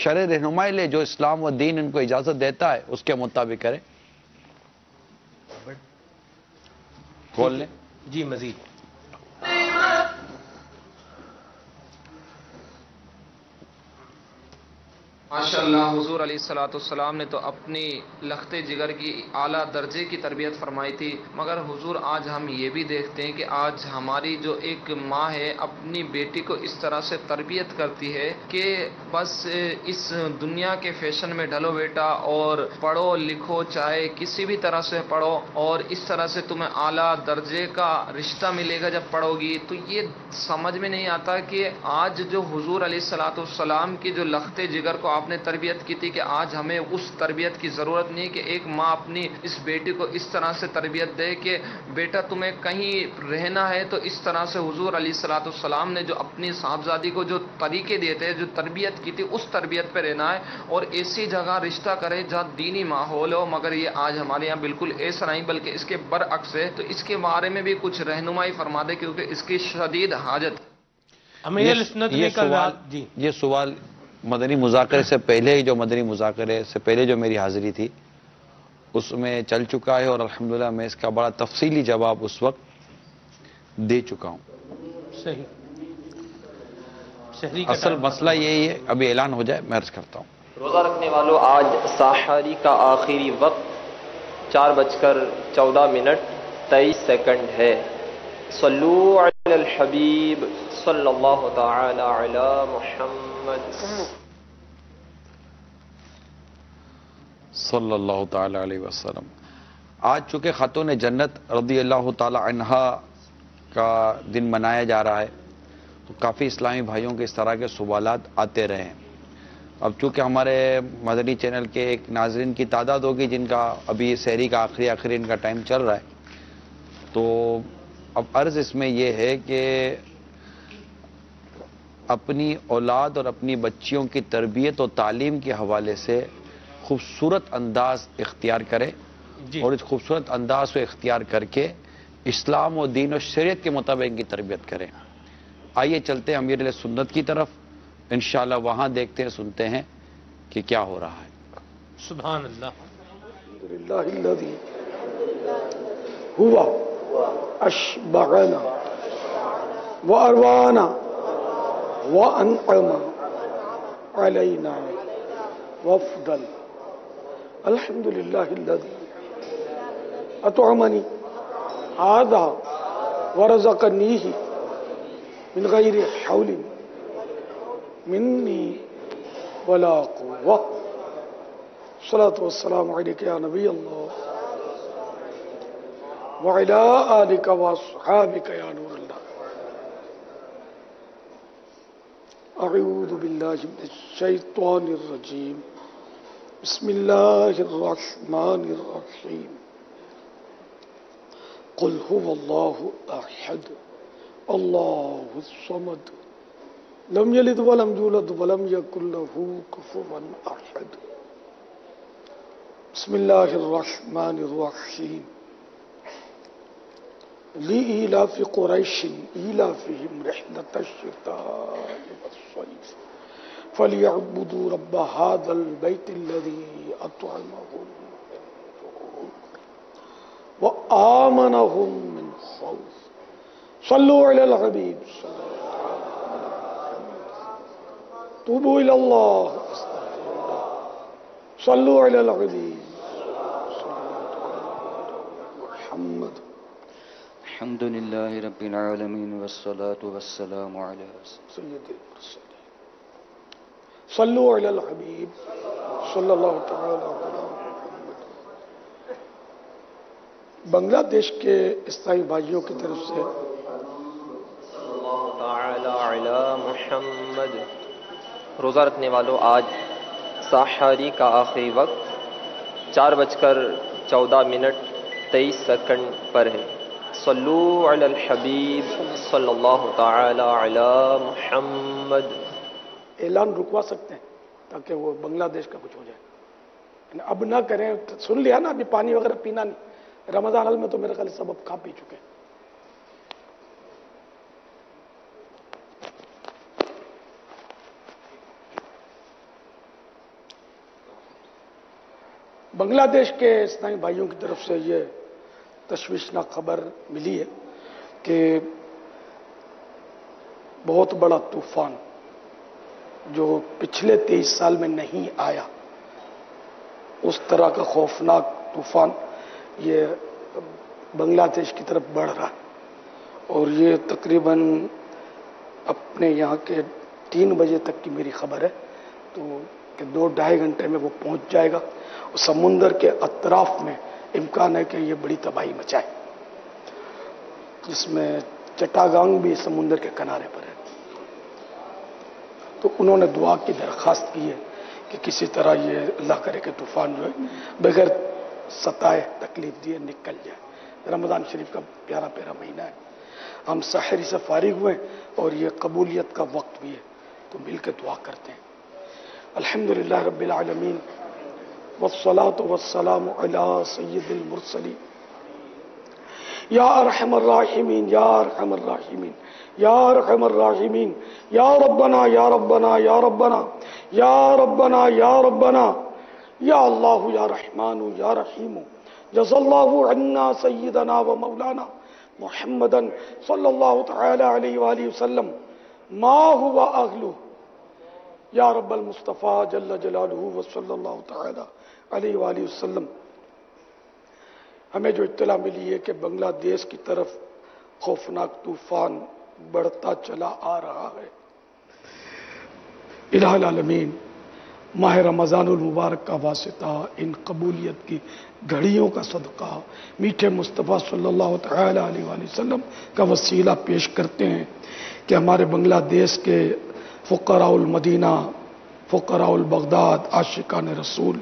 شرع رہنمائی لے، جو اسلام و دین ان کو اجازت دیتا ہے اس کے مطابق کریں. کھول لیں
جی مزید.
ماشاءاللہ حضور علیہ الصلوۃ والسلام نے تو اپنی لخت جگر کی اعلیٰ درجے کی تربیت فرمائی تھی، مگر حضور آج ہم یہ بھی دیکھتے ہیں کہ آج ہماری جو ایک ماں ہے اپنی بیٹی کو اس طرح سے تربیت کرتی ہے کہ بس اس دنیا کے فیشن میں ڈھلو بیٹا اور پڑھو لکھو، چاہے کسی بھی طرح سے پڑھو، اور اس طرح سے تمہیں اعلیٰ درجے کا رشتہ ملے گا جب پڑھو گی. تو یہ سمجھ میں نہیں آتا کہ آج جو حضور علیہ الصلوۃ والسلام کی جو لخت جگر کو آپ نے تربیت کی تھی کہ آج ہمیں اس تربیت کی ضرورت نہیں کہ ایک ماں اپنی اس بیٹی کو اس طرح سے تربیت دے کہ بیٹا تمہیں کہیں رہنا ہے تو اس طرح سے. حضور علیہ الصلوۃ والسلام نے جو اپنی صاحبزادی کو جو طریقے دیتے ہیں، جو تربیت کی تھی، اس تربیت پہ رہنا ہے اور ایسی جگہ رشتہ کرے جہاں دینی ماحول ہو. مگر یہ آج ہمارے یہاں بالکل ایسا نہیں بلکہ اس کے برعکس ہے. تو اس کے بارے میں بھی کچھ رہنمائی فرما دے کیونکہ اس کی شدید حاجت.
یہ سوال مدنی مذاکرے سے پہلے ہی، جو مدنی مذاکرے سے پہلے جو میری حاضری تھی اس میں چل چکا ہے، اور الحمدللہ میں اس کا بڑا تفصیلی جواب اس وقت دے چکا ہوں.
صحیح.
اصل مسئلہ یہی ہے، ابھی اعلان ہو جائے میں عرض کرتا ہوں.
روزہ رکھنے والوں، آج سحری کا آخری وقت 4:14 ہے. صلو علی الحبیب صلی اللہ تعالی علی محمد
صلی اللہ تعالی علیہ وسلم. آج چونکہ خاتون جنت رضی اللہ تعالی عنہا کا دن منایا جا رہا ہے تو کافی اسلامی بھائیوں کے اس طرح کے سوالات آتے رہے ہیں. اب چونکہ ہمارے مدنی چینل کے ایک ناظرین کی تعداد ہوگی جن کا ابھی سحری کا آخری ان کا ٹائم چل رہا ہے، تو اب عرض اس میں یہ ہے کہ اپنی اولاد اور اپنی بچیوں کی تربیت و تعلیم کے حوالے سے خوبصورت انداز اختیار کریں اور اس خوبصورت انداز کو اختیار کر کے اسلام و دین و شریعت کے مطابق ان کی تربیت کریں. آئیے چلتے ہیں امیر علیہ سنت کی طرف، انشاءاللہ وہاں دیکھتے ہیں سنتے ہیں کہ کیا ہو رہا ہے.
سبحان اللہ.
الحمدللہ الذی ہوا اشبعنا واروانا وانعم علینا وافضل. الحمدللہ الذی اطعمنی هذا ورزقنیہ من غیر حول منی ولا قوة. الصلاة والسلام علیک یا نبی اللہ وعلى آلك وأصحابك يا نور الله. أعوذ بالله من الشيطان الرجيم. بسم الله الرحمن الرحيم. قل هو الله أحد الله الصمد لم يلد ولم يولد ولم يكن له كفوا أحد. بسم الله الرحمن الرحيم. لإيلاف قريش إيلافهم رحلة الشتاء والصيف فليعبدوا رب هذا البيت الذي أطعمهم وآمنهم من خوف. صلوا على الحبيب توبوا إلى الله. صلوا على الحبيب محمد.
الحمد لله رب العالمين والصلاة والسلام على
سيد المرسلين. صلوا على الحبيب صلی اللہ تعالی علی محمد. بنگلہ دیش کے عیسائی بھائیوں کی طرف سے
صلی اللہ تعالی علی محمد. روزہ رکھنے والوں، آج سحری کا آخری وقت 4:14 پر ہے. صلو علی الحبیب صلی اللہ تعالی علی محمد.
اعلان رکوا سکتے ہیں تاکہ وہ بنگلہ دیش کا کچھ ہو جائے. اب نہ کریں. سن لیا نا, ابھی پانی وغیرہ پینا نہیں. رمضان حال میں تو میرے خیال سب اب کھا پی چکے ہیں. بنگلہ دیش کے اسلامی بھائیوں کی طرف سے یہ تشویشناک خبر ملی ہے کہ بہت بڑا طوفان جو پچھلے 23 سال میں نہیں آیا, اس طرح کا خوفناک طوفان یہ بنگلہ دیش کی طرف بڑھ رہا ہے. اور یہ تقریباً اپنے یہاں کے 3 بجے تک کی میری خبر ہے, تو کہ 2-2.5 گھنٹے میں وہ پہنچ جائے گا. اور سمندر کے اطراف میں امکان ہے کہ یہ بڑی تباہی مچائے, جس میں چٹاگانگ بھی سمندر کے کنارے پر ہے. تو انہوں نے دعا کی درخواست کی ہے کہ کسی طرح یہ اللہ کرے کہ طوفان جو ہے بغیر ستائے تکلیف دیے نکل جائے. رمضان شریف کا پیارا پیارا مہینہ ہے. ہم سحری سے فارغ ہوئے اور یہ قبولیت کا وقت بھی ہے, تو مل کے دعا کرتے ہیں. الحمدللہ رب العالمین والصلاة والسلام علی سید المرسلین یا ارحم الراحمین یا ارحم الراحمین یا ارحم الراحمین یا ربنا یا ربنا یا ربنا یا ربنا یا ربنا یا اللہ یا رحمان یا رحیم جزا اللہ عنا سیدنا و مولانا محمدا صلی اللہ تعالی علیہ وآلہ وسلم ما ہوا اہلہ یا رب المصطفیٰ جل جلالہ وصلی اللہ تعالی علیہ وآلہ وسلم. ہمیں جو اطلاع ملی ہے کہ بنگلہ دیش کی طرف خوفناک طوفان بڑھتا چلا آ رہا ہے. الہ العالمین ماہ رمضان المبارک کا واسطہ, ان قبولیت کی گھڑیوں کا صدقہ میٹھے مصطفیٰ صلی اللہ تعالی علیہ وآلہ وسلم کا وسیلہ پیش کرتے ہیں کہ ہمارے بنگلہ دیش کے فقراء المدینہ, فقراء البغداد, عاشقان رسول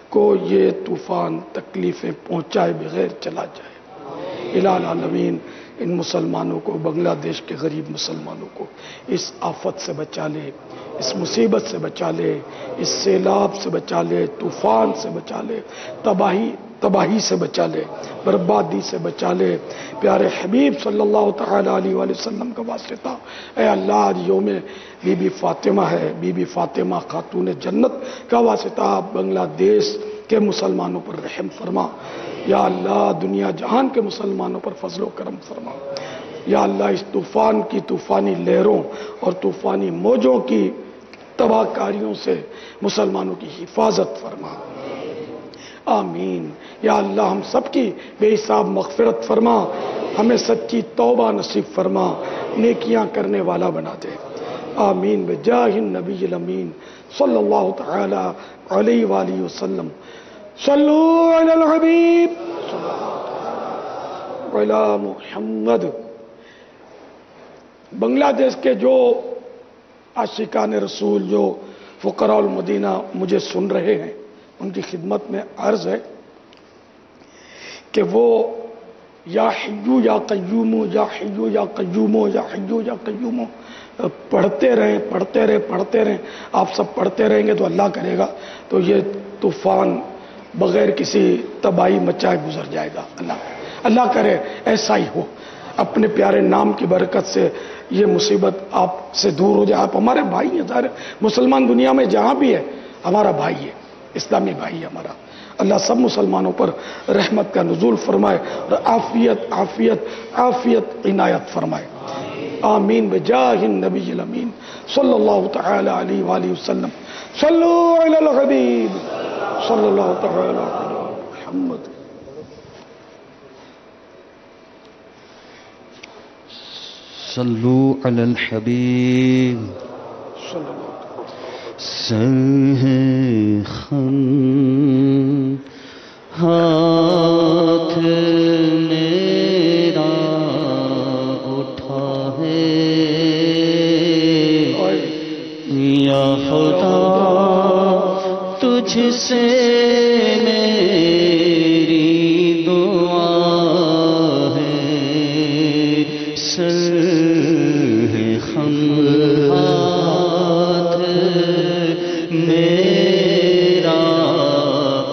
کو یہ طوفان تکلیفیں پہنچائے بغیر چلا جائے. الہ العالمین ان مسلمانوں کو, بنگلہ دیش کے غریب مسلمانوں کو اس آفت سے بچا لے, اس مصیبت سے بچا لے, اس سیلاب سے بچا لے, طوفان سے بچا لے, تباہی سے بچا لے, بربادی سے بچا لے. پیارے حبیب صلی اللہ تعالی علیہ وآلہ وسلم کا واسطہ اے اللہ, آج یوم بی بی فاطمہ ہے, بی بی فاطمہ خاتون جنت کا واسطہ بنگلہ دیش کے مسلمانوں پر رحم فرما. یا اللہ دنیا جہان کے مسلمانوں پر فضل و کرم فرما. یا اللہ اس طوفان کی, طوفانی لہروں اور طوفانی موجوں کی تباہ کاریوں سے مسلمانوں کی حفاظت فرما. آمین. یا اللہ ہم سب کی بے حساب مغفرت فرما, ہمیں سچی توبہ نصیب فرما, نیکیاں کرنے والا بنا دے. آمین بجاہ النبی الامین صلی اللہ تعالی علیہ وآلہ وسلم. صلو علی الحبیب علی محمد. بنگلہ دیش کے جو عاشقان رسول, جو فقراء المدینہ مجھے سن رہے ہیں, ان کی خدمت میں عرض ہے کہ وہ یا حیو یا قیوم, یا حیو یا قیوم, یا حیو یا قیوم پڑھتے رہیں. آپ سب پڑھتے رہیں گے تو اللہ کرے گا تو یہ طوفان بغیر کسی تباہی مچائے گزر جائے گا. اللہ کرے ایسا ہی ہو. اپنے پیارے نام کی برکت سے یہ مصیبت آپ سے دور ہو جائے. آپ ہمارے بھائی ہیں, سارے مسلمان دنیا میں جہاں بھی ہے ہمارا بھائی ہے, اسلامی بھائی ہے ہمارا. اللہ سب مسلمانوں پر رحمت کا نزول فرمائے اور عافیت عافیت عافیت عنایت فرمائے. آمین بجاہ النبی الامین صلی اللہ تعالی علیہ وآلہ وسلم. صلو علی الحبیب صلی اللہ تعالی علی محمد.
صلو علی الحبیب سرخم ہاتھ میرا اٹھا ہے یا خدا تجھ سے میری دعا ہے. ہاتھ میرا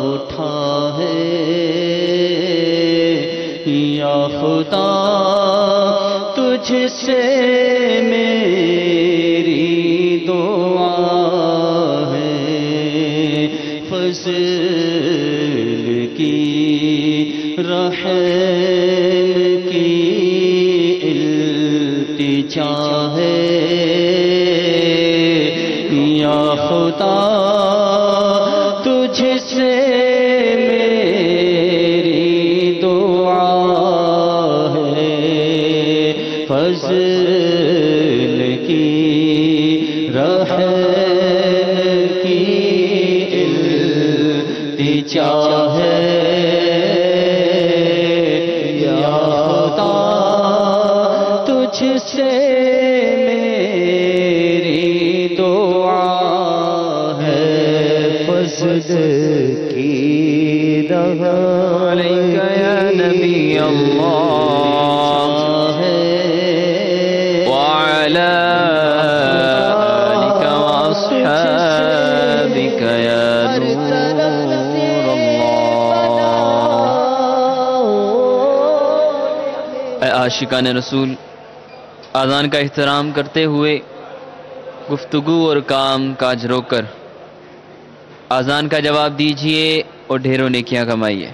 اٹھا ہے یا خدا تجھ سے میری دعا ہے فضل کی رحم کی التجا ہے یا خدا تجھ سے میری دعا ہے فضل کی رحم کی التجا ہے یا خدا تجھ سے میری دعا ہے فضل کی رحم علیک یا نبی اللہ وعلی آلک واصحابک یا نور اللہ۔ اے عاشقان رسول، اذان کا احترام کرتے ہوئے گفتگو اور کام کاج روک کر اذان کا جواب دیجئے اور ڈھیروں نیکیاں کمائیے۔